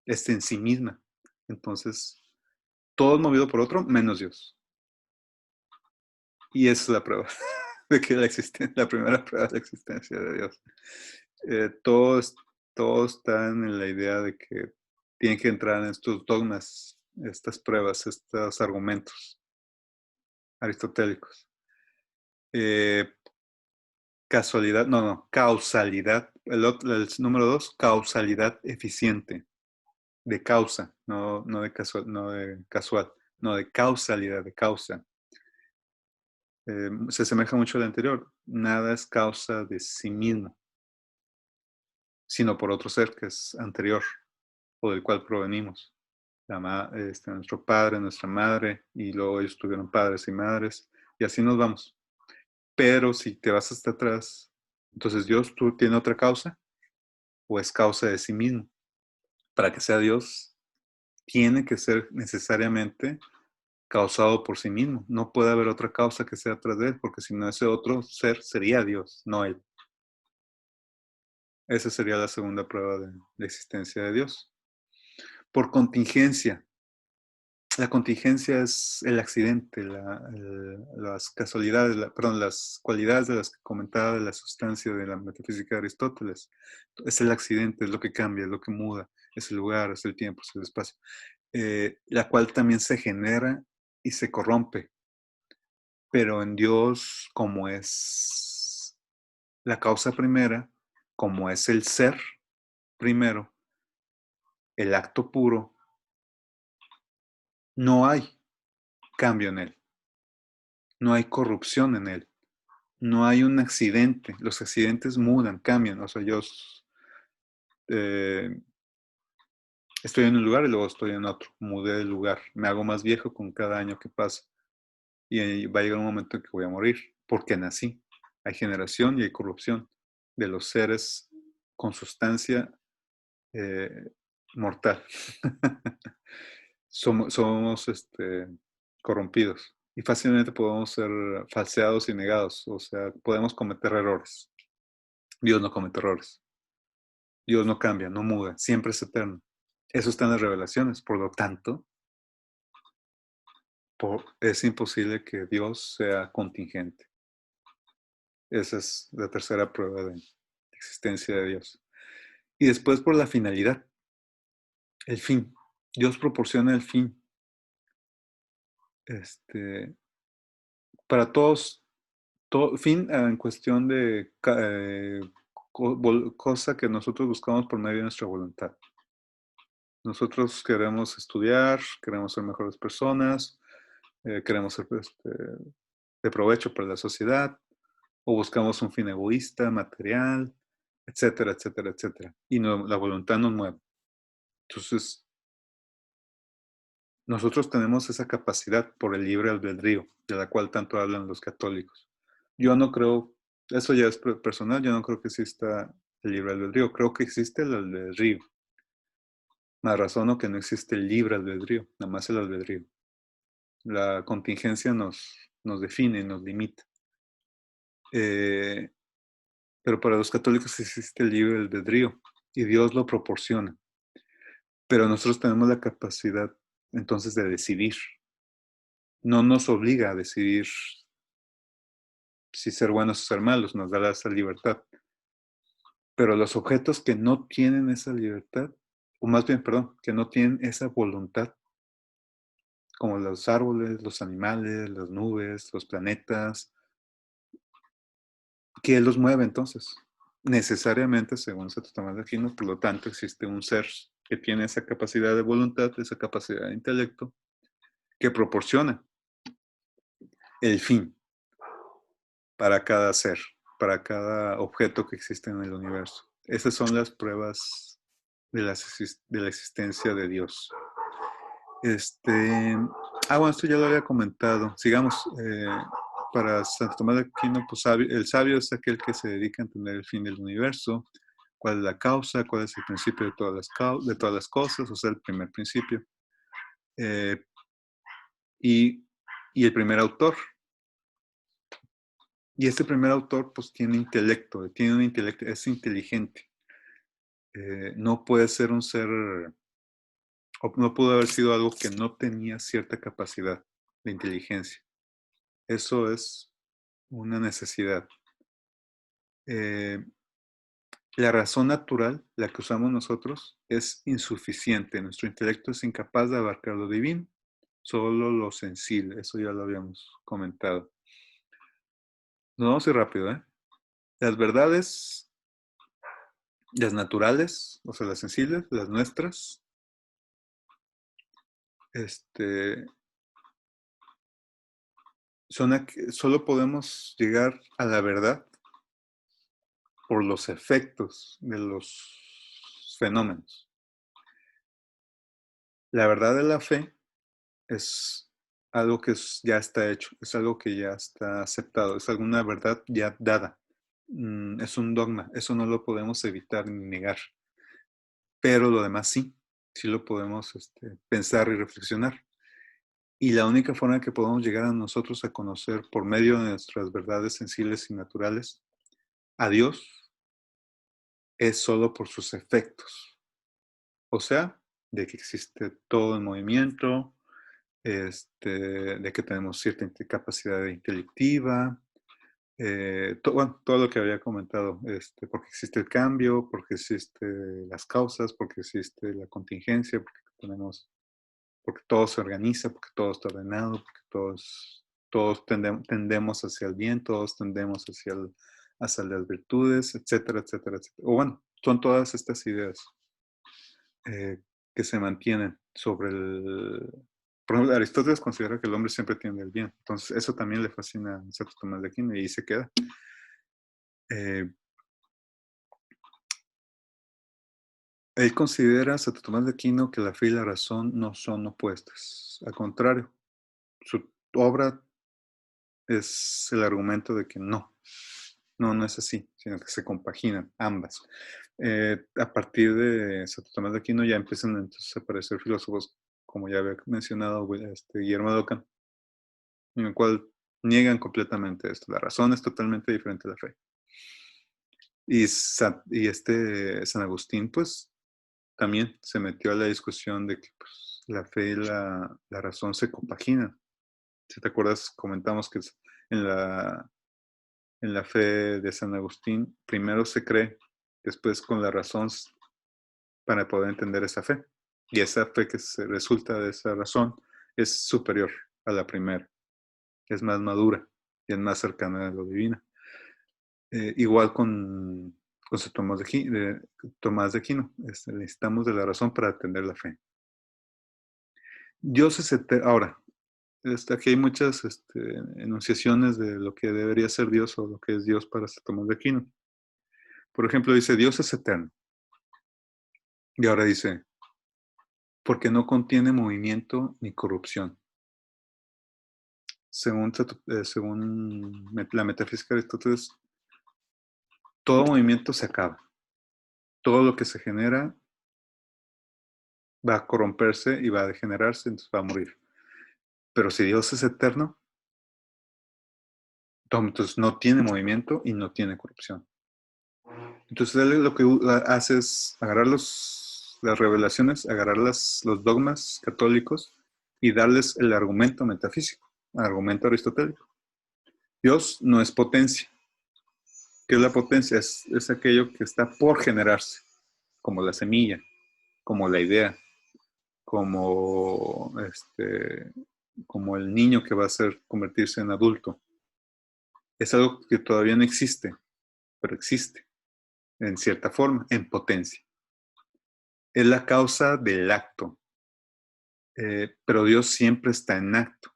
en sí misma. Entonces, todo es movido por otro, menos Dios. Y esa es la prueba de que la primera prueba de la existencia de Dios. Todo está en la idea de que tienen que entrar en estos dogmas, estas pruebas, estos argumentos aristotélicos. Eh, causalidad. El número 2, causalidad eficiente, de causa, no de casual, no de causalidad, de causa. Se asemeja mucho al anterior. Nada es causa de sí mismo, sino por otro ser que es anterior o del cual provenimos. Nuestro padre, nuestra madre, y luego ellos tuvieron padres y madres, y así nos vamos. Pero si te vas hasta atrás, entonces Dios, tú tienes otra causa, o es causa de sí mismo. Para que sea Dios, tiene que ser necesariamente causado por sí mismo. No puede haber otra causa que sea atrás de él, porque si no, ese otro ser sería Dios, no él. Esa sería la segunda prueba de la existencia de Dios. Por contingencia. La contingencia es el accidente, las casualidades, perdón, las cualidades de las que comentaba de la sustancia de la metafísica de Aristóteles. Es el accidente, es lo que cambia, es lo que muda, es el lugar, es el tiempo, es el espacio. La cual también se genera y se corrompe. Pero en Dios, como es la causa primera, como es el ser primero, el acto puro, no hay cambio en él, no hay corrupción en él, no hay un accidente. Los accidentes mudan, cambian. O sea, yo eh, estoy en un lugar y luego estoy en otro, mudé de lugar, me hago más viejo con cada año que pasa y va a llegar un momento en que voy a morir, porque nací. Hay generación y hay corrupción de los seres con sustancia eh, mortal. somos corrompidos y fácilmente podemos ser falseados y negados, o sea, podemos cometer errores. Dios no comete errores. Dios no cambia, no muda, siempre es eterno. Eso está en las revelaciones, por lo tanto, es imposible que Dios sea contingente. Esa es la tercera prueba de existencia de Dios. Y después por la finalidad, el fin. Dios proporciona el fin. Para todos, fin en cuestión de cosa que nosotros buscamos por medio de nuestra voluntad. Nosotros queremos estudiar, queremos ser mejores personas, queremos ser de provecho para la sociedad, o buscamos un fin egoísta, material, etcétera, etcétera, etcétera. Y la voluntad nos mueve. Entonces, nosotros tenemos esa capacidad por el libre albedrío, de la cual tanto hablan los católicos. Yo no creo, eso ya es personal, yo no creo que exista el libre albedrío, creo que existe el albedrío. Más razono que no existe el libre albedrío, nada más el albedrío. La contingencia nos define, nos limita. Pero para los católicos existe el libre albedrío y Dios lo proporciona. Pero nosotros tenemos la capacidad entonces de decidir. No nos obliga a decidir si ser buenos o ser malos, nos da esa libertad. Pero los objetos que no tienen esa libertad, o más bien, perdón, que no tienen esa voluntad, como los árboles, los animales, las nubes, los planetas, ¿qué los mueve entonces? Necesariamente, según Santo Tomás de Aquino, por lo tanto, existe un ser que tiene esa capacidad de voluntad, esa capacidad de intelecto, que proporciona el fin para cada ser, para cada objeto que existe en el universo. Esas son las pruebas de la existencia de Dios. Bueno, esto ya lo había comentado. Sigamos. Para Santo Tomás de Aquino, pues el sabio es aquel que se dedica a entender el fin del universo, cuál es la causa, cuál es el principio de todas las cosas, o sea, el primer principio. Eh, y, y el primer autor. Y este primer autor, pues, tiene intelecto, es inteligente. No puede ser un ser, o no pudo haber sido algo que no tenía cierta capacidad de inteligencia. Eso es una necesidad. La razón natural, la que usamos nosotros, es insuficiente. Nuestro intelecto es incapaz de abarcar lo divino, solo lo sensible. Eso ya lo habíamos comentado. Nos vamos a ir rápido, ¿eh? Las verdades, las naturales, o sea, las sensibles, las nuestras, solo podemos llegar a la verdad por los efectos de los fenómenos. La verdad de la fe es algo que ya está hecho, es algo que ya está aceptado, es alguna verdad ya dada. Es un dogma, eso no lo podemos evitar ni negar. pero lo demás sí lo podemos pensar y reflexionar. Y la única forma que podemos llegar a nosotros a conocer por medio de nuestras verdades sensibles y naturales a Dios es solo por sus efectos. O sea, de que existe todo en movimiento, de que tenemos cierta capacidad intelectiva, bueno, todo lo que había comentado, porque existe el cambio, porque existen las causas, porque existe la contingencia, porque todo se organiza, porque todo está ordenado, porque todos tendemos hacia el bien, todos tendemos hacia las virtudes, etcétera, etcétera, etcétera. O bueno, son todas estas ideas que se mantienen sobre el... Por ejemplo, Aristóteles considera que el hombre siempre tiene el bien. Entonces, eso también le fascina a Santo Tomás de Aquino y ahí se queda. Él considera, Santo Tomás de Aquino, que la fe y la razón no son opuestas. Al contrario, su obra es el argumento de que no es así, sino que se compaginan ambas. A partir de Santo Tomás de Aquino ya empiezan entonces a aparecer filósofos, como ya había mencionado Guillermo de Ockham, en el cual niegan completamente esto. La razón es totalmente diferente a la fe. Y San Agustín, pues, también se metió a la discusión de que pues, la fe y la razón se compaginan. Si te acuerdas, comentamos que en la fe de San Agustín, primero se cree, después con la razón para poder entender esa fe. Y esa fe que se resulta de esa razón es superior a la primera, es más madura y es más cercana a lo divino. Igual con Tomás de Aquino, necesitamos de la razón para entender la fe. Dios es eterno. Ahora, aquí hay muchas enunciaciones de lo que debería ser Dios o lo que es Dios para Tomás de Aquino. Por ejemplo, dice, Dios es eterno. Y ahora dice, porque no contiene movimiento ni corrupción. Según la metafísica de Aristóteles, todo movimiento se acaba. Todo lo que se genera va a corromperse y va a degenerarse, entonces va a morir. Pero si Dios es eterno, entonces no tiene movimiento y no tiene corrupción. Entonces él lo que hace es agarrar las revelaciones, agarrar los dogmas católicos y darles el argumento metafísico, el argumento aristotélico. Dios no es potencia. ¿Qué es la potencia? Es aquello que está por generarse, como la semilla, como la idea, como, como el niño que va a convertirse en adulto. Es algo que todavía no existe, pero existe, en cierta forma, en potencia. Es la causa del acto, pero Dios siempre está en acto.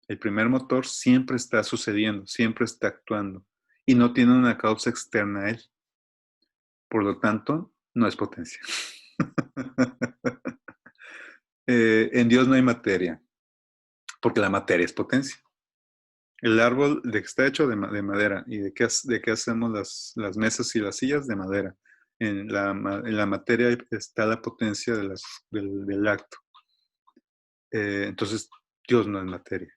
El primer motor siempre está sucediendo, siempre está actuando y no tiene una causa externa a él. Por lo tanto, no es potencia. En Dios no hay materia, porque la materia es potencia. El árbol de que está hecho de madera. ¿Y de qué hacemos las mesas y las sillas? De madera. En la materia está la potencia del acto. Entonces, Dios no es materia.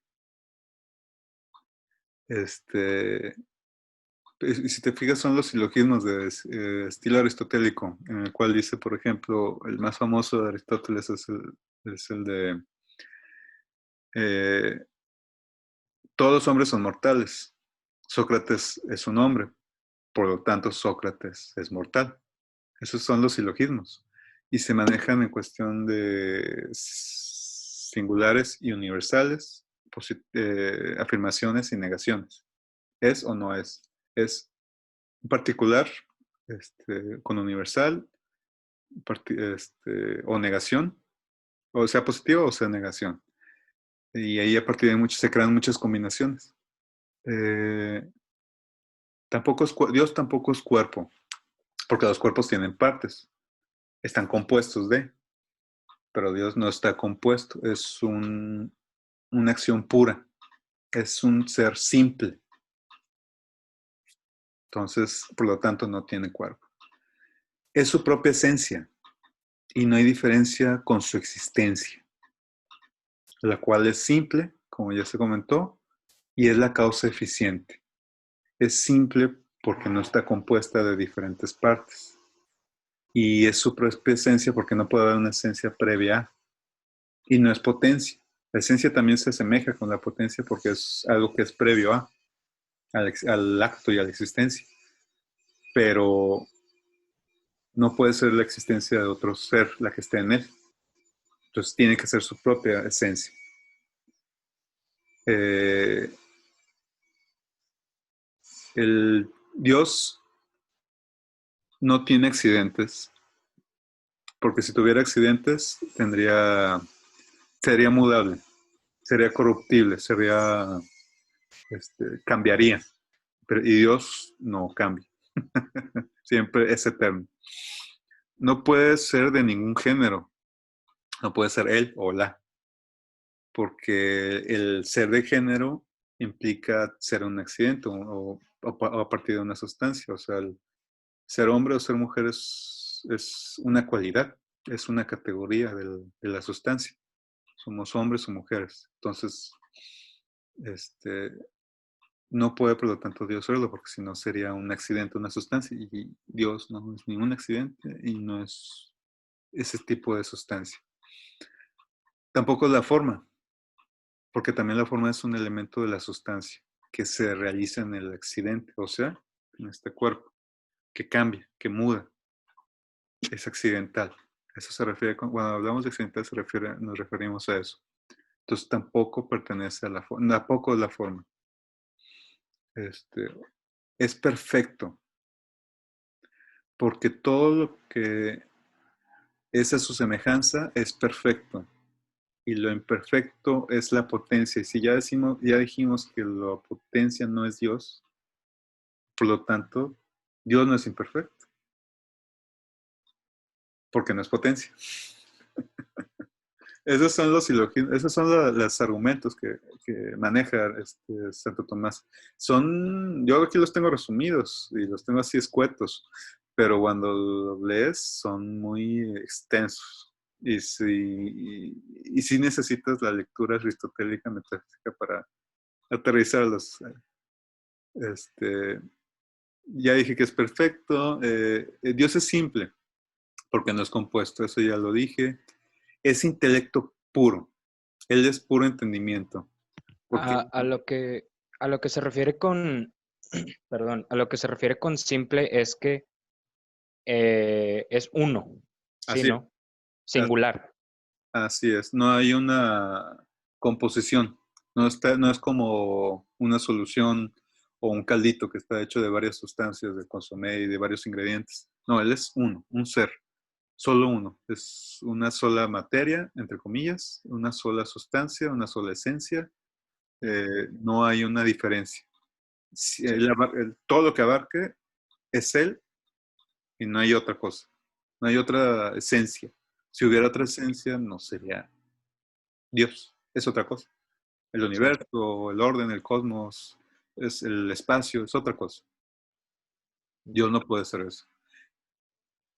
Y si te fijas, son los silogismos de estilo aristotélico, en el cual dice, por ejemplo, el más famoso de Aristóteles es el de todos los hombres son mortales. Sócrates es un hombre, por lo tanto Sócrates es mortal. Esos son los silogismos y se manejan en cuestión de singulares y universales, afirmaciones y negaciones. ¿Es o no es? Es particular con universal o negación, o sea positiva o sea negación. Y ahí a partir de muchos se crean muchas combinaciones. Dios tampoco es cuerpo, porque los cuerpos tienen partes, están compuestos pero Dios no está compuesto, es una acción pura, es un ser simple. Entonces, por lo tanto, no tiene cuerpo. es su propia esencia y no hay diferencia con su existencia, la cual es simple, como ya se comentó, y es la causa eficiente. Es simple porque no está compuesta de diferentes partes. Y es su propia esencia porque no puede haber una esencia previa a, y no es potencia. La esencia también se asemeja con la potencia porque es algo que es previo a, al acto y a la existencia. Pero no puede ser la existencia de otro ser la que esté en él. Entonces tiene que ser su propia esencia. Eh, el Dios no tiene accidentes, porque si tuviera accidentes sería mudable, sería corruptible, cambiaría. Y Dios no cambia, siempre es eterno. No puede ser de ningún género, no puede ser él o la, porque el ser de género implica ser un accidente o a partir de una sustancia. O sea, el ser hombre o ser mujer es una cualidad, es una categoría de la sustancia. Somos hombres o mujeres. Entonces, este, no puede, por lo tanto, Dios serlo, porque si no sería un accidente, una sustancia. Y Dios no es ningún accidente y no es ese tipo de sustancia. Tampoco es la forma, porque también la forma es un elemento de la sustancia que se realiza en el accidente, o sea, en este cuerpo, que cambia, que muda, es accidental. Eso se refiere, cuando hablamos de accidental nos referimos a eso. Entonces tampoco pertenece a la forma, tampoco es la forma. Es perfecto, porque todo lo que es a su semejanza es perfecto. Y lo imperfecto es la potencia. Y si ya dijimos que la potencia no es Dios, por lo tanto, Dios no es imperfecto, porque no es potencia. Esos son esos son los argumentos que maneja Santo Tomás. Yo aquí los tengo resumidos y los tengo así escuetos, pero cuando los lees son muy extensos. Y sí necesitas la lectura aristotélica metafísica para aterrizarlos. Este, ya dije que es perfecto. Dios es simple, porque no es compuesto, eso ya lo dije. Es intelecto puro. Él es puro entendimiento. Porque, A, a lo que, a lo que se refiere con, perdón, a lo que se refiere con simple es que es uno, ¿sí, así, no? Singular. así es. No hay una composición. No es como una solución o un caldito que está hecho de varias sustancias de consomé y de varios ingredientes. No, él es uno, un ser. Solo uno. Es una sola materia, entre comillas, una sola sustancia, una sola esencia. No hay una diferencia. Si Sí. todo lo que abarque es él y no hay otra cosa. No hay otra esencia. Si hubiera otra esencia, no sería Dios. Es otra cosa. El Sí. universo, el orden, el cosmos, es el espacio, es otra cosa. Dios no puede ser eso.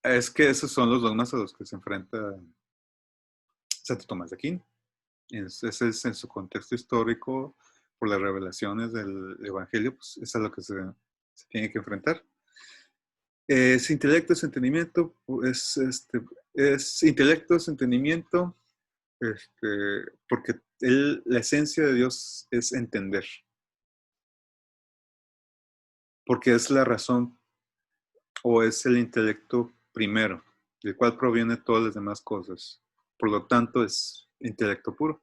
Es que esos son los dogmas a los que se enfrenta Santo Tomás de Aquino. Ese es en su contexto histórico, por las revelaciones del Evangelio, pues es a lo que se tiene que enfrentar. Es intelecto, es entendimiento, es intelecto, es entendimiento, porque la esencia de Dios es entender, porque es la razón o es el intelecto primero, del cual proviene todas las demás cosas. Por lo tanto, es intelecto puro.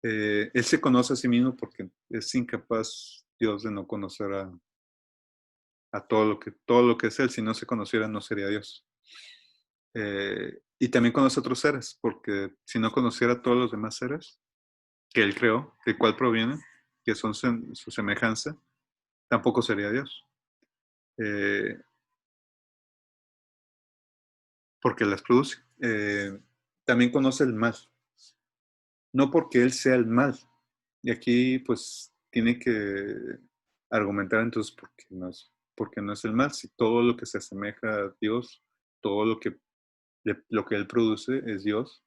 Él se conoce a sí mismo porque es incapaz Dios de no conocer a todo lo que es Él. Si no se conociera, no sería Dios. Y también conoce a otros seres, porque si no conociera a todos los demás seres que Él creó, del cual provienen, que son su semejanza, tampoco sería Dios. Eh, porque las produce. También conoce el mal, no porque Él sea el mal. Y aquí, pues, tiene que argumentar entonces porque no es el mal. Si todo lo que se asemeja a Dios todo lo que Él produce es Dios,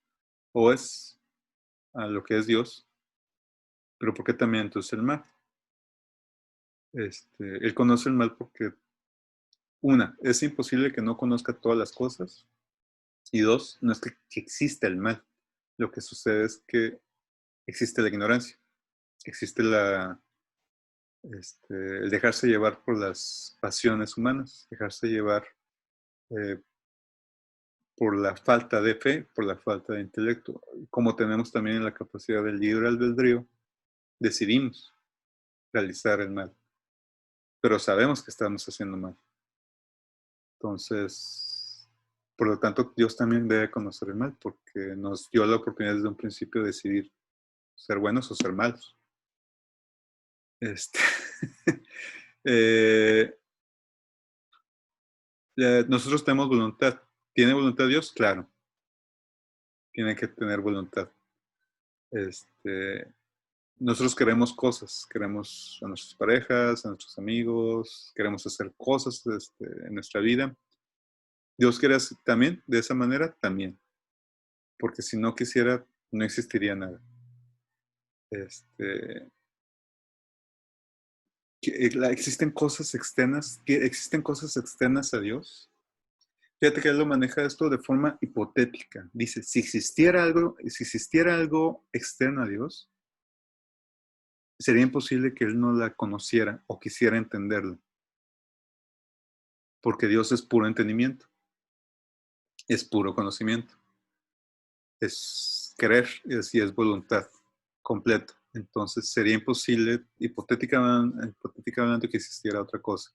o es a lo que es Dios, pero ¿por qué también entonces el mal? Él conoce el mal porque, una, es imposible que no conozca todas las cosas, y dos, no es que exista el mal. Lo que sucede es que existe la ignorancia, existe el dejarse llevar por las pasiones humanas, dejarse llevar eh, por la falta de fe, por la falta de intelecto. Como tenemos también la capacidad del libre albedrío, decidimos realizar el mal, pero sabemos que estamos haciendo mal. Entonces, por lo tanto, Dios también debe conocer el mal, porque nos dio la oportunidad desde un principio de decidir ser buenos o ser malos. Este, eh, nosotros tenemos voluntad. ¿Tiene voluntad Dios? Claro, tiene que tener voluntad. Nosotros queremos cosas, queremos a nuestras parejas, a nuestros amigos, queremos hacer cosas en nuestra vida. Dios quiere también, de esa manera, también, porque si no quisiera, no existiría nada. Existen cosas externas a Dios. Fíjate que él lo maneja esto de forma hipotética. Dice, si existiera algo externo a Dios, sería imposible que él no la conociera o quisiera entenderla, porque Dios es puro entendimiento, es puro conocimiento, es querer y es voluntad completa. Entonces sería imposible, hipotéticamente, que existiera otra cosa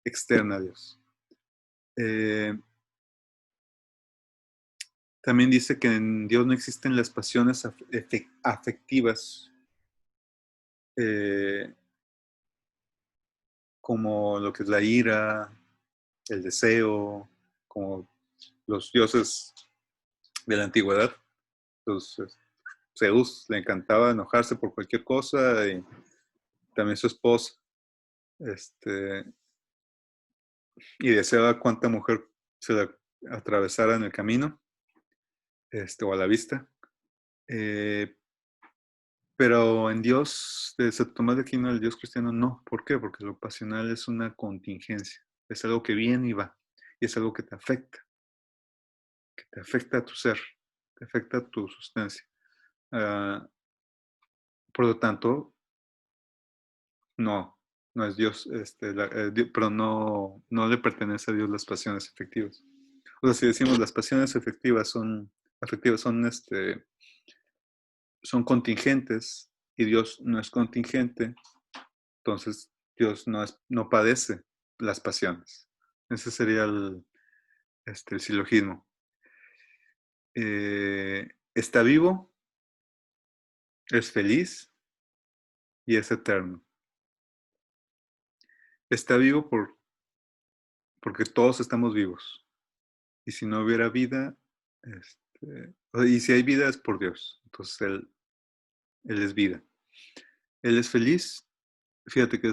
externa a Dios. También dice que en Dios no existen las pasiones afectivas como lo que es la ira, el deseo, como los dioses de la antigüedad. Zeus le encantaba enojarse por cualquier cosa, y también su esposa. Y deseaba cuánta mujer se la atravesara en el camino, o a la vista. Pero en Dios, de Santo Tomás de Aquino, el Dios cristiano, no. ¿Por qué? Porque lo pasional es una contingencia. Es algo que viene y va. Y es algo que te afecta a tu ser, te afecta a tu sustancia. Por lo tanto, no es Dios, pero no le pertenece a Dios las pasiones efectivas. O sea, si decimos las pasiones efectivas son contingentes y Dios no es contingente, entonces Dios no padece las pasiones. Ese sería el silogismo. Está vivo, es feliz y es eterno. Está vivo porque todos estamos vivos. Y si no hubiera vida, y si hay vida es por Dios. Entonces Él es vida. Él es feliz. Fíjate que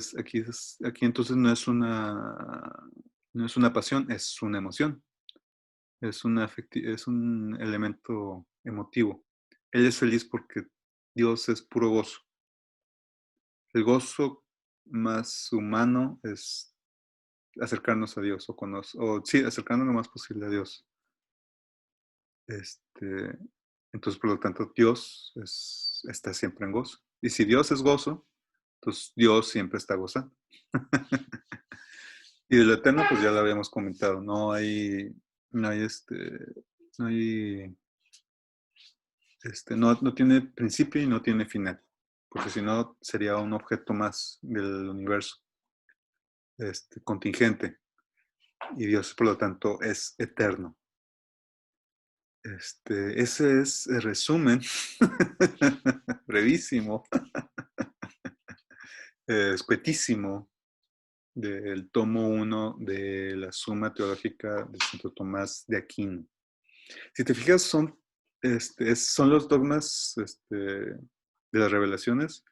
aquí entonces no es una pasión, es una emoción. Es un elemento emotivo. Él es feliz porque Dios es puro gozo. El gozo más humano es acercarnos a Dios sí, acercarnos lo más posible a Dios. Entonces, por lo tanto, Dios está siempre en gozo. Y si Dios es gozo, entonces Dios siempre está gozando. Y de lo eterno, pues ya lo habíamos comentado. No hay no hay, no tiene principio y no tiene final. Porque si no, sería un objeto más del universo, contingente. Y Dios, por lo tanto, es eterno. Ese es el resumen, brevísimo, escuetísimo, del tomo 1 de la Suma Teológica de Santo Tomás de Aquino. Si te fijas, son los dogmas de las revelaciones,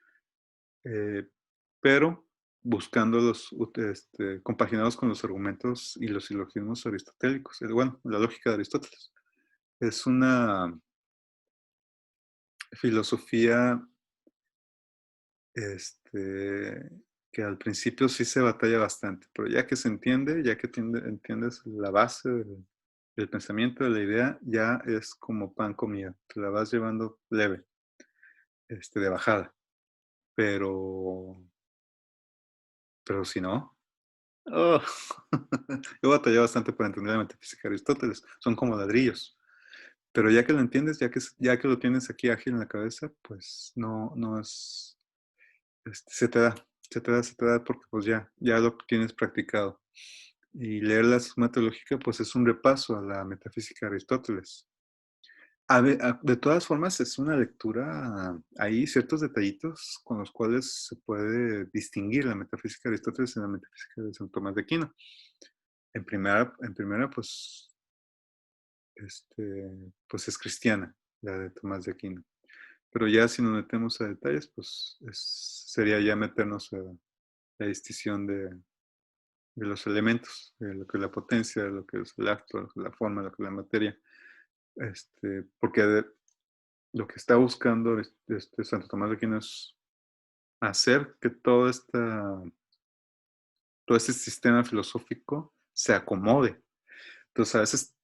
pero buscando compaginados con los argumentos y los silogismos aristotélicos. Bueno, la lógica de Aristóteles. Es una filosofía que al principio sí se batalla bastante, pero ya que se entiende, ya que entiendes la base del pensamiento, de la idea, ya es como pan comido. Te la vas llevando leve, de bajada. Pero si no, oh, yo batallé bastante para entender la metafísica de Aristóteles. Son como ladrillos. Pero ya que lo entiendes, ya que lo tienes aquí ágil en la cabeza, pues no es, se te da porque pues ya lo tienes practicado. Y leer la Suma Teológica, pues es un repaso a la metafísica de Aristóteles. De todas formas, es una lectura, hay ciertos detallitos con los cuales se puede distinguir la metafísica de Aristóteles y la metafísica de San Tomás de Aquino. En primera pues es cristiana, la de Tomás de Aquino. Pero ya si nos metemos a detalles, pues sería ya meternos a la distinción de los elementos, de lo que es la potencia, de lo que es el acto, lo que es la forma, lo que es la materia. Porque lo que está buscando Santo Tomás de Aquino es hacer que todo este sistema filosófico se acomode. Entonces, a veces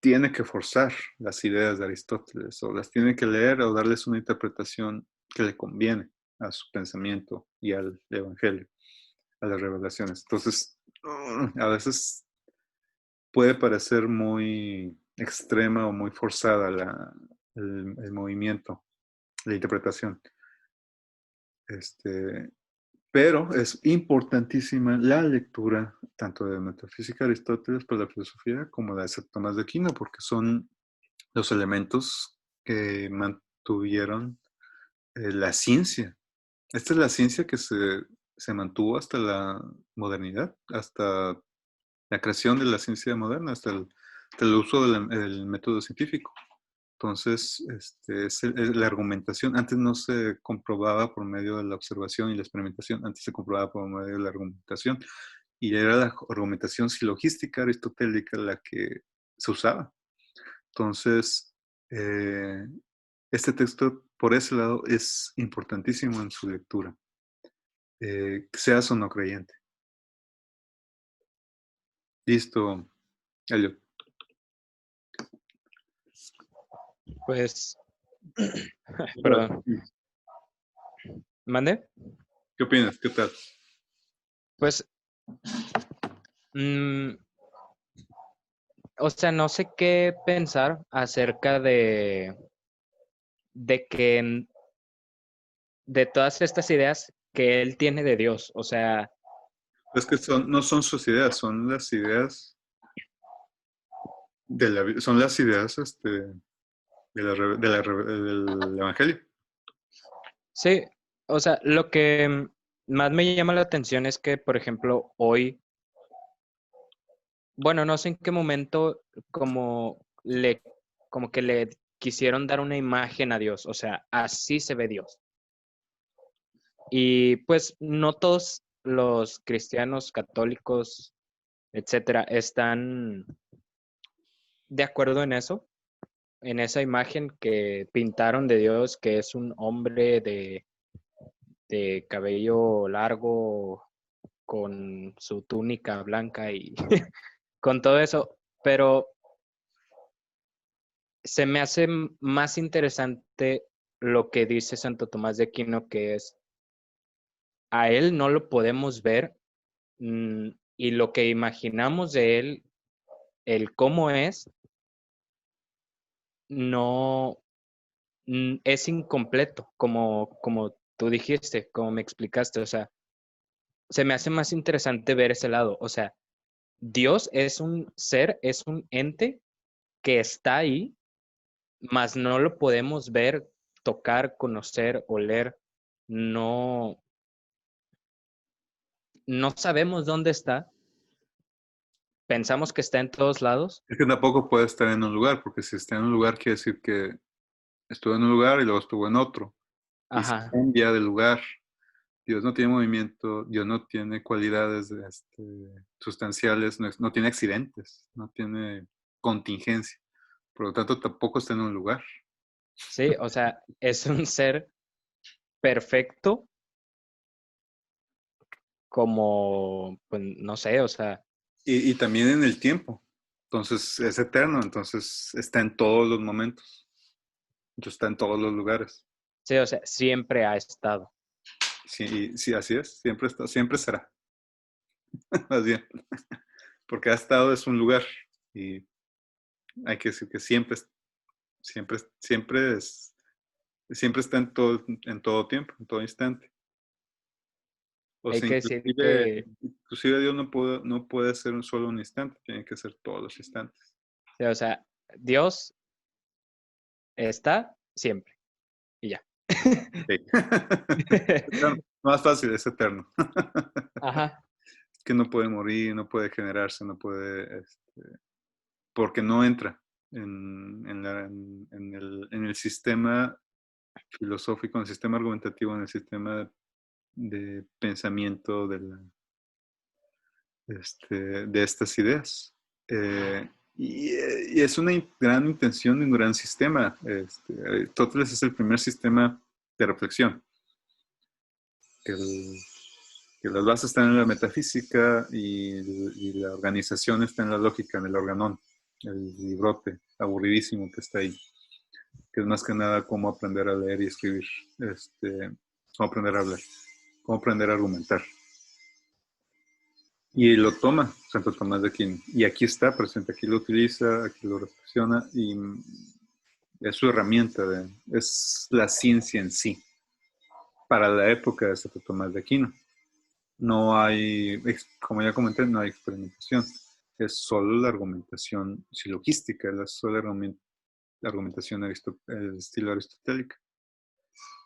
tiene que forzar las ideas de Aristóteles, o las tiene que leer o darles una interpretación que le conviene a su pensamiento y al Evangelio, a las revelaciones. Entonces, a veces puede parecer muy extrema o muy forzada el movimiento, la interpretación. Pero es importantísima la lectura tanto de Metafísica de Aristóteles por la filosofía como de Santo Tomás de Aquino, porque son los elementos que mantuvieron la ciencia. Esta es la ciencia que se mantuvo hasta la modernidad, hasta la creación de la ciencia moderna, hasta el uso del método científico. Entonces, es la argumentación. Antes no se comprobaba por medio de la observación y la experimentación, antes se comprobaba por medio de la argumentación. Y era la argumentación silogística aristotélica la que se usaba. Entonces, este texto, por ese lado, es importantísimo en su lectura, seas o no creyente. Listo, Elliot. Pues, perdón, ¿mande? ¿Qué opinas? ¿Qué tal? Pues, o sea, no sé qué pensar acerca de que de todas estas ideas que él tiene de Dios. O sea, Es que no son sus ideas, son las ideas son las ideas del Evangelio. sí, o sea, lo que más me llama la atención es que, por ejemplo, hoy, bueno, no sé en qué momento como que le quisieron dar una imagen a Dios, o sea, así se ve Dios. Y pues no todos los cristianos, católicos, etcétera, están de acuerdo en eso, en esa imagen que pintaron de Dios, que es un hombre de cabello largo con su túnica blanca y con todo eso, pero se me hace más interesante lo que dice Santo Tomás de Aquino, que es, a él no lo podemos ver, y lo que imaginamos de él, el cómo es, no es incompleto, como tú dijiste, como me explicaste, o sea, se me hace más interesante ver ese lado, o sea, Dios es un ser, es un ente que está ahí, mas no lo podemos ver, tocar, conocer, oler, no, no sabemos dónde está, pensamos que está en todos lados. Es que tampoco puede estar en un lugar, porque si está en un lugar quiere decir que estuvo en un lugar y luego estuvo en otro. Y se Ajá, cambia de lugar Dios no tiene movimiento, Dios no tiene cualidades sustanciales, no tiene accidentes, no tiene contingencia. Por lo tanto, tampoco está en un lugar. Sí, o sea, es un ser perfecto como, pues no sé, o sea, Y también en el tiempo. Entonces, es eterno, entonces está en todos los momentos. Entonces, está en todos los lugares. sí, o sea, siempre ha estado. Sí, sí, así es. Siempre está, siempre será. Más bien. Porque ha estado es un lugar. Y hay que decir que siempre, siempre, siempre está en todo tiempo, en todo instante. O Hay sea, que decir que, inclusive Dios no puede ser solo un instante, tiene que ser todos los instantes. sí, o sea, Dios está siempre y ya. Sí. Eterno. Más fácil, es eterno. Ajá, Que no puede morir, no puede generarse, no puede, porque no entra en el sistema filosófico, en el sistema argumentativo, en el sistema de pensamiento de estas ideas. Y es una gran intención de un gran sistema. Aristóteles es el primer sistema de reflexión. El, que las bases están en la metafísica y la organización está en la lógica, en el organón, el librote aburridísimo que está ahí, que es más que nada cómo aprender a leer y escribir, cómo aprender a hablar, cómo aprender a argumentar. Y lo toma Santo Tomás de Aquino. Y aquí está presente, aquí lo utiliza, aquí lo reflexiona y es su herramienta, es la ciencia en sí, para la época de Santo Tomás de Aquino. No hay, como ya comenté, no hay experimentación. Es solo la argumentación silogística, la sola argumentación el estilo aristotélico.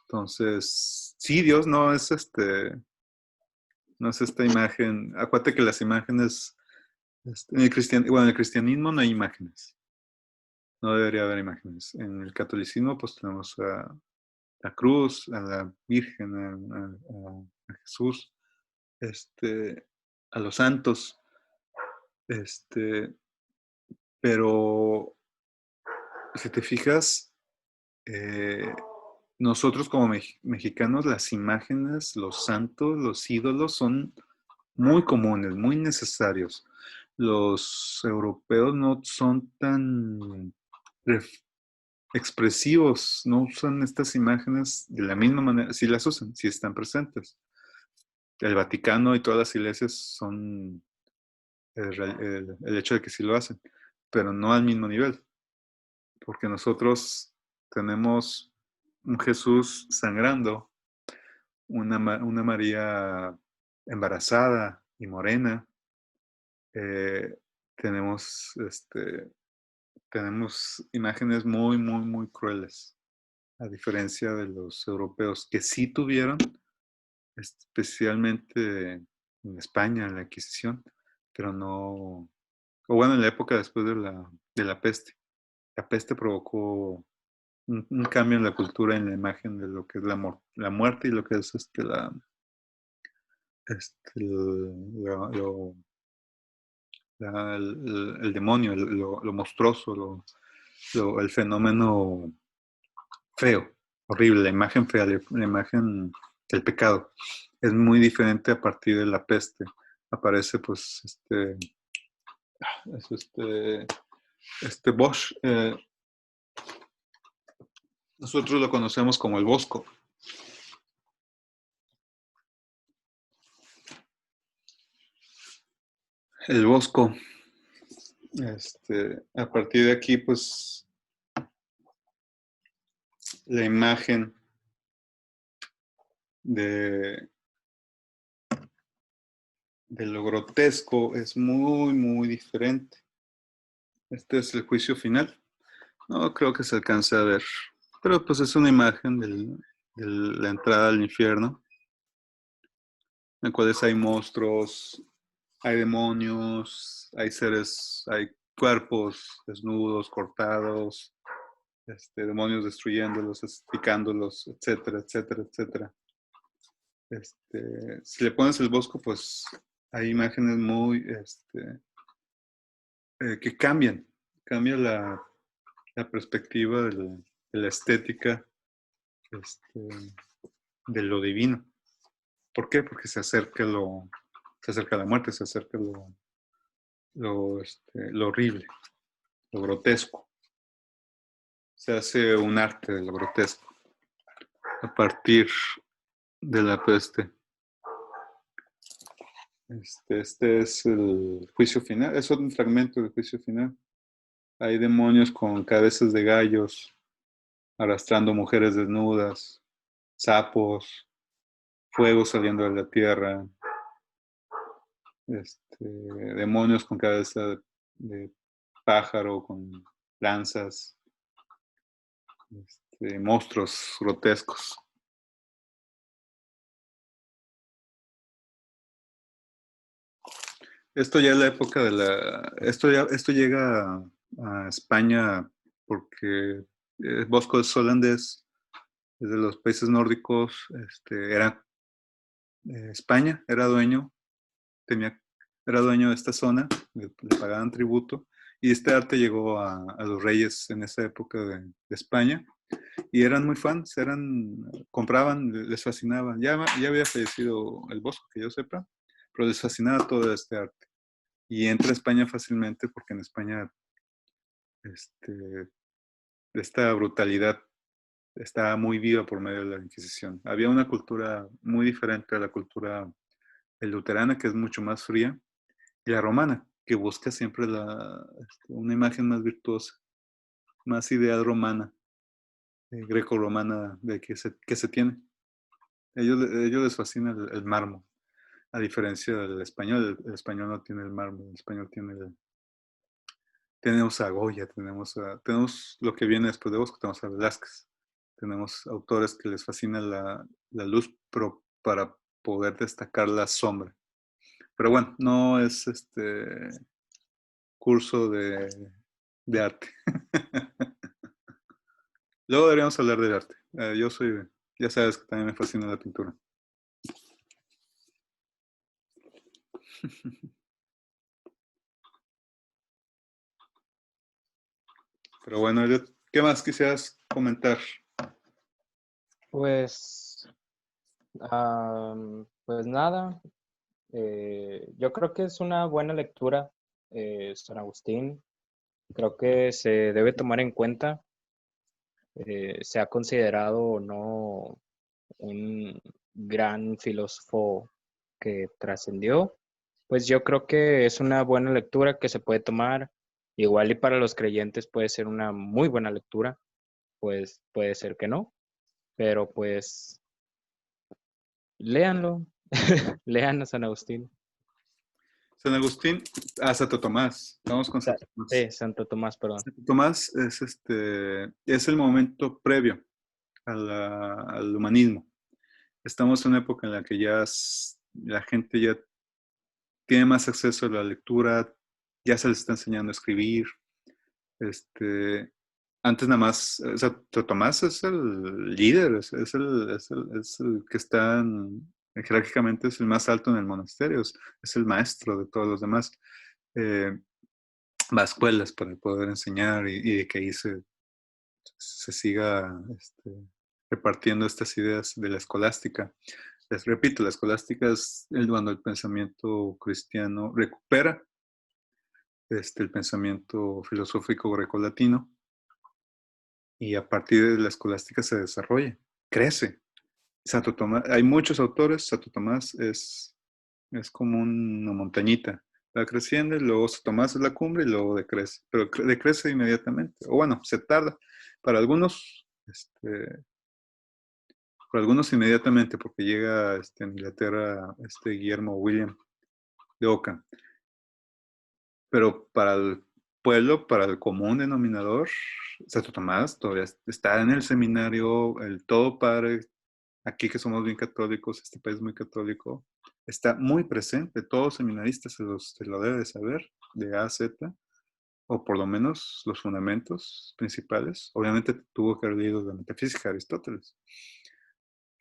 Entonces, sí, Dios no es esta imagen. Acuérdate que las imágenes, en el cristianismo no hay imágenes. No debería haber imágenes. En el catolicismo, pues tenemos a la cruz, a la Virgen, a Jesús, a los santos, este, pero si te fijas, eh, nosotros como mexicanos, las imágenes, los santos, los ídolos son muy comunes, muy necesarios. Los europeos no son tan expresivos, no usan estas imágenes de la misma manera, sí las usan, sí están presentes. El Vaticano y todas las iglesias son el hecho de que sí lo hacen, pero no al mismo nivel, porque nosotros tenemos un Jesús sangrando, una María embarazada y morena, eh, tenemos, tenemos imágenes muy, muy, muy crueles, a diferencia de los europeos, que sí tuvieron, especialmente en España, en la Inquisición, pero no, o bueno, en la época después de la peste. La peste provocó un cambio en la cultura, en la imagen de lo que es la muerte y lo que es lo, el demonio, lo monstruoso, el fenómeno feo, horrible, la imagen fea, la imagen del pecado. Es muy diferente a partir de la peste. Aparece pues es Bosch, nosotros lo conocemos como el Bosco. El Bosco, a partir de aquí, pues la imagen de, de lo grotesco es muy, muy diferente. Este es el juicio final. No creo que se alcance a ver, pero pues es una imagen de la entrada al infierno, en la cuales hay monstruos, hay demonios, hay seres, hay cuerpos desnudos, cortados, demonios destruyéndolos, picándolos, etcétera, etcétera, etcétera. Si le pones el Bosco, pues hay imágenes muy, que cambia la perspectiva de la estética, este, de lo divino. ¿Por qué? Porque se acerca a la muerte, se acerca lo horrible, lo grotesco. Se hace un arte de lo grotesco a partir de la peste. Este es el juicio final, es un fragmento del juicio final. Hay demonios con cabezas de gallos arrastrando mujeres desnudas, sapos, fuego saliendo de la tierra, demonios con cabeza de pájaro, con lanzas, monstruos grotescos. Esto ya es la época de la... Esto llega a España porque Bosco es holandés, es de los países nórdicos, era España, era dueño de esta zona, le pagaban tributo, y este arte llegó a los reyes en esa época de España, y eran muy fans, compraban, les fascinaba. Ya había fallecido el Bosco, que yo sepa, pero les fascinaba todo este arte. Y entra a España fácilmente porque en España esta brutalidad estaba muy viva por medio de la Inquisición. Había una cultura muy diferente a la cultura luterana, que es mucho más fría, y la romana, que busca siempre una imagen más virtuosa, más ideal romana, greco-romana que se tiene. Ellos les fascina el mármol, a diferencia del español. El español no tiene el mármol, el español tenemos a Goya, tenemos lo que viene después de Bosco, tenemos a Velázquez, tenemos autores que les fascina la luz, pero para poder destacar la sombra. Pero bueno, no es curso de arte. Luego deberíamos hablar del arte. Ya sabes que también me fascina la pintura. Pero bueno, ¿qué más quisieras comentar? Pues, pues nada, yo creo que es una buena lectura, San Agustín. Creo que se debe tomar en cuenta, se ha considerado o no un gran filósofo que trascendió, pues yo creo que es una buena lectura que se puede tomar. Igual y para los creyentes puede ser una muy buena lectura, pues puede ser que no, pero pues léanlo, lean a San Agustín. San Agustín, Santo Tomás. Vamos con Santo Tomás. Santo Tomás, perdón. Santo Tomás es el momento previo al humanismo. Estamos en una época en la que la gente ya tiene más acceso a la lectura, ya se les está enseñando a escribir. Antes nada más, Santo Tomás es el líder, es el que está jerárquicamente es el más alto en el monasterio, es el maestro de todos los demás. Eh, Va a escuelas para poder enseñar y de que ahí se siga repartiendo estas ideas de la escolástica. Les repito, la escolástica es cuando el pensamiento cristiano recupera el pensamiento filosófico grecolatino y a partir de la escolástica se desarrolla, crece. Santo Tomás, hay muchos autores, Santo Tomás es como una montañita, va creciendo y luego Santo Tomás es la cumbre y luego decrece, pero decrece inmediatamente, o bueno, se tarda. Para algunos, para algunos inmediatamente, porque llega en Inglaterra Guillermo William de Ockham, pero para el pueblo, para el común denominador, Santo Tomás todavía está en el seminario, el todo padre, aquí que somos bien católicos, este país muy católico, está muy presente, todo seminarista se lo debe de saber, de A a Z, o por lo menos los fundamentos principales. Obviamente tuvo que haber leído la metafísica de Aristóteles.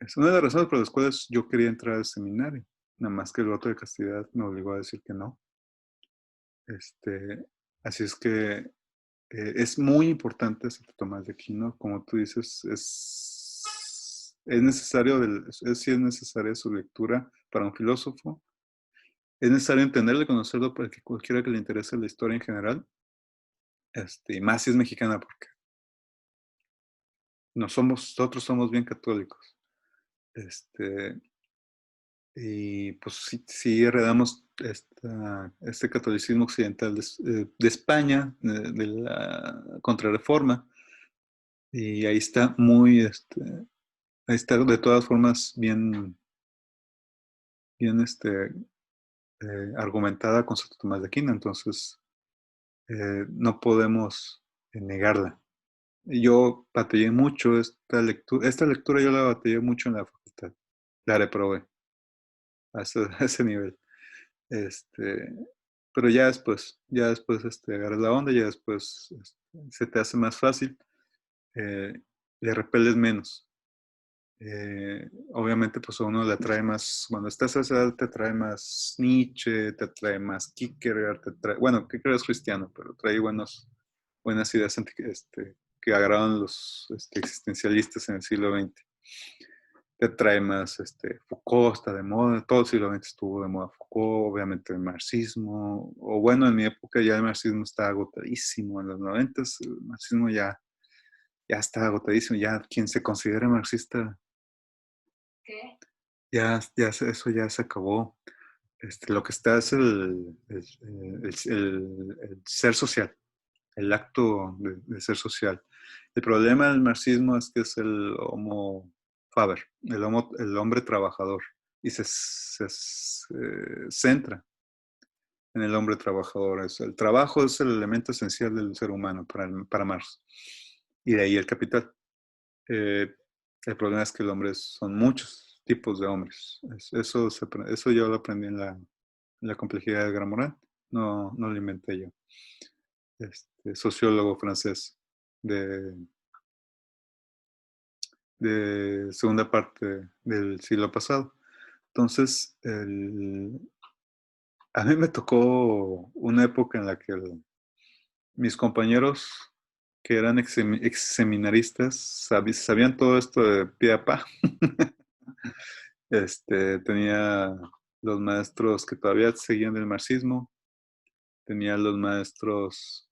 Es una de las razones por las cuales yo quería entrar al seminario. Nada más que el voto de castidad me obligó a decir que no. Así es que es muy importante Santo Tomás de Aquino, como tú dices, es necesario, sí es necesaria su lectura para un filósofo, es necesario entenderlo y conocerlo para que cualquiera que le interese la historia en general, y más si es mexicana, porque nosotros somos bien católicos. Y pues sí heredamos este catolicismo occidental de España, de la Contrarreforma, y ahí está ahí está de todas formas bien argumentada con Santo Tomás de Aquino, entonces no podemos negarla. Yo batallé mucho esta lectura yo la batallé mucho en la facultad, la reprobé a ese nivel. Este, pero ya después agarras la onda, ya después se te hace más fácil, eh, le repeles menos. Obviamente, pues a uno le atrae más, cuando estás a esa edad te atrae más Nietzsche, te atrae más Kierkegaard, bueno, Kierkegaard es cristiano, pero trae buenas ideas que agarraron los existencialistas en el siglo XX. Te trae más Foucault, está de moda, todo el siglo XX estuvo de moda Foucault, obviamente el marxismo, o bueno, en mi época ya el marxismo estaba agotadísimo, en los 90 el marxismo ya está agotadísimo, ya quien se considera marxista, ¿qué? Eso ya se acabó. Lo que está es el ser social, el acto de ser social. El problema del marxismo es que es el homo faber, el hombre trabajador, y se centra en el hombre trabajador. El trabajo es el elemento esencial del ser humano para Marx, y de ahí el capital. El problema es que el hombre son muchos tipos de hombres. Eso yo lo aprendí en la complejidad del Gran Moral. No lo inventé yo. Sociólogo francés de, de segunda parte del siglo pasado. Entonces, a mí me tocó una época en la que mis compañeros que eran ex seminaristas sabían todo esto de pie a pa. Tenía los maestros que todavía seguían el marxismo, tenía los maestros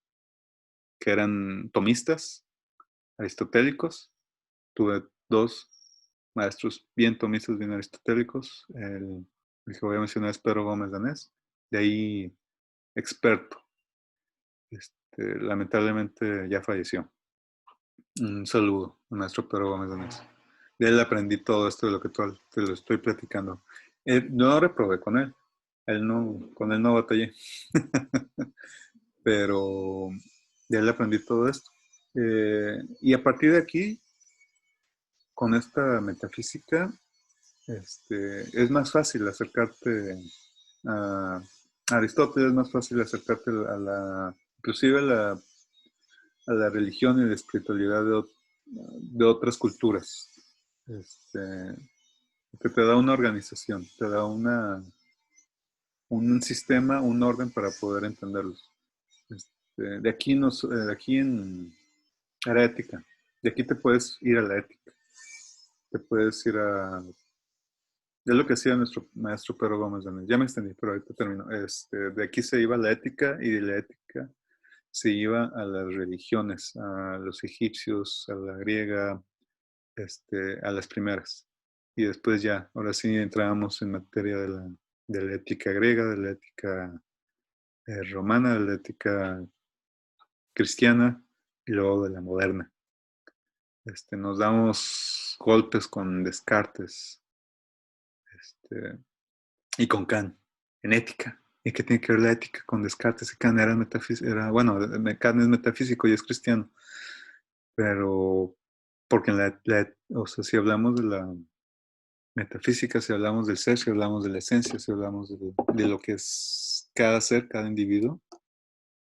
que eran tomistas, aristotélicos. Tuve dos maestros bien tomistas, bien aristotélicos. El que voy a mencionar es Pedro Gómez Danés, de ahí experto. Lamentablemente ya falleció. Un saludo al maestro Pedro Gómez Danés. De él aprendí todo esto de lo que te lo estoy platicando. No reprobé con él. Con él no batallé. Pero de él aprendí todo esto. Y a partir de aquí, con esta metafísica, es más fácil acercarte a Aristóteles, es más fácil acercarte inclusive a la religión y la espiritualidad de otras culturas. Que te da una organización, te da un sistema, un orden para poder entenderlos. De aquí a la ética. De aquí te puedes ir a la ética. Te puedes ir a... Es lo que hacía nuestro maestro Pedro Gómez Danés. Ya me extendí, pero ahorita termino. De aquí se iba a la ética y de la ética se iba a las religiones, a los egipcios, a la griega, a las primeras. Y después ya, ahora sí entrábamos en materia de la ética griega, de la ética romana, de la ética cristiana y luego de la moderna. Nos damos golpes con Descartes y con Kant en ética. ¿Y qué tiene que ver la ética con Descartes? Kant era metafísico, bueno, Kant es metafísico y es cristiano, pero porque o sea, si hablamos de la metafísica, si hablamos del ser, si hablamos de la esencia, si hablamos de lo que es cada ser, cada individuo,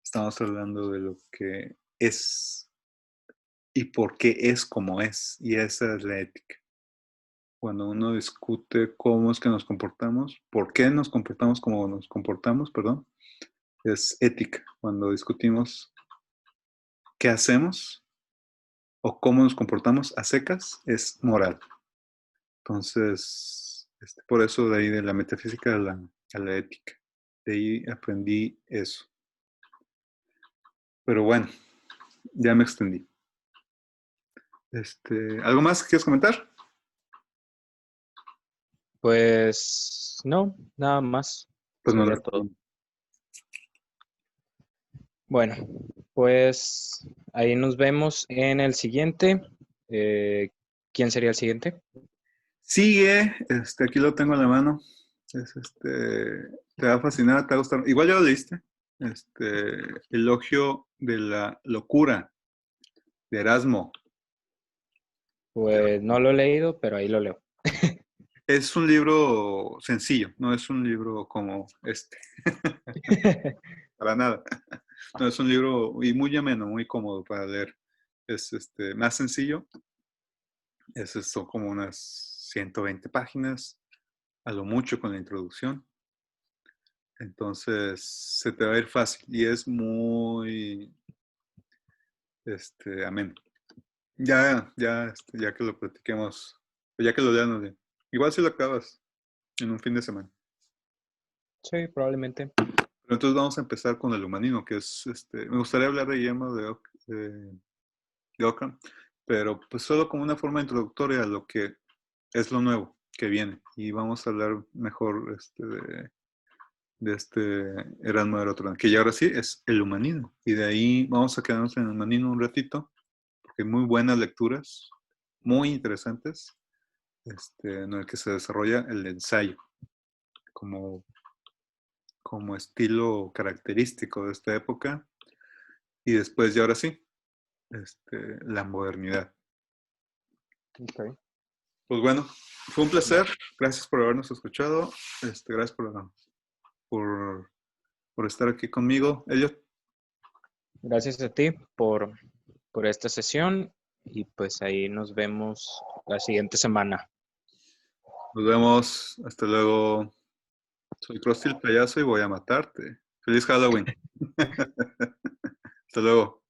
estamos hablando de lo que es y por qué es como es, y esa es la ética. cuando uno discute cómo es que nos comportamos, por qué nos comportamos como nos comportamos, perdón, es ética. Cuando discutimos qué hacemos o cómo nos comportamos a secas, es moral. Entonces, por eso de ahí de la metafísica a la ética. De ahí aprendí eso. Pero bueno, ya me extendí. ¿Algo más que quieres comentar? Pues no, nada más. Pues no. Sería todo. Bueno, pues ahí nos vemos en el siguiente. ¿Quién sería el siguiente? Sigue, aquí lo tengo en la mano. Te va a fascinar, te va a gustar. Igual ya lo leíste. Elogio de la locura, de Erasmo. Pues no lo he leído, pero ahí lo leo. Es un libro sencillo, no es un libro como para nada. No, es un libro y muy ameno, muy cómodo para leer. Es más sencillo. Son como unas 120 páginas, a lo mucho con la introducción. Entonces se te va a ir fácil y es muy ameno. Ya que lo platiquemos, ya que lo leamos, igual si lo acabas en un fin de semana. Sí, probablemente. Pero entonces vamos a empezar con el humanino, que es, me gustaría hablar de Guillermo de Ockham, pero pues solo como una forma introductoria a lo que es lo nuevo que viene. Y vamos a hablar mejor de Erasmo de Rotterdam, que ya ahora sí es el humanino. Y de ahí vamos a quedarnos en el humanino un ratito, porque hay muy buenas lecturas, muy interesantes, en el que se desarrolla el ensayo como, como estilo característico de esta época. Y después, y ahora sí, la modernidad. Okay. Pues bueno, fue un placer. Gracias por habernos escuchado. Gracias por, por estar aquí conmigo, Elliot. Gracias a ti por esta sesión y pues ahí nos vemos la siguiente semana. Nos vemos. Hasta luego. Soy Krusty el payaso y voy a matarte. Feliz Halloween. Hasta luego.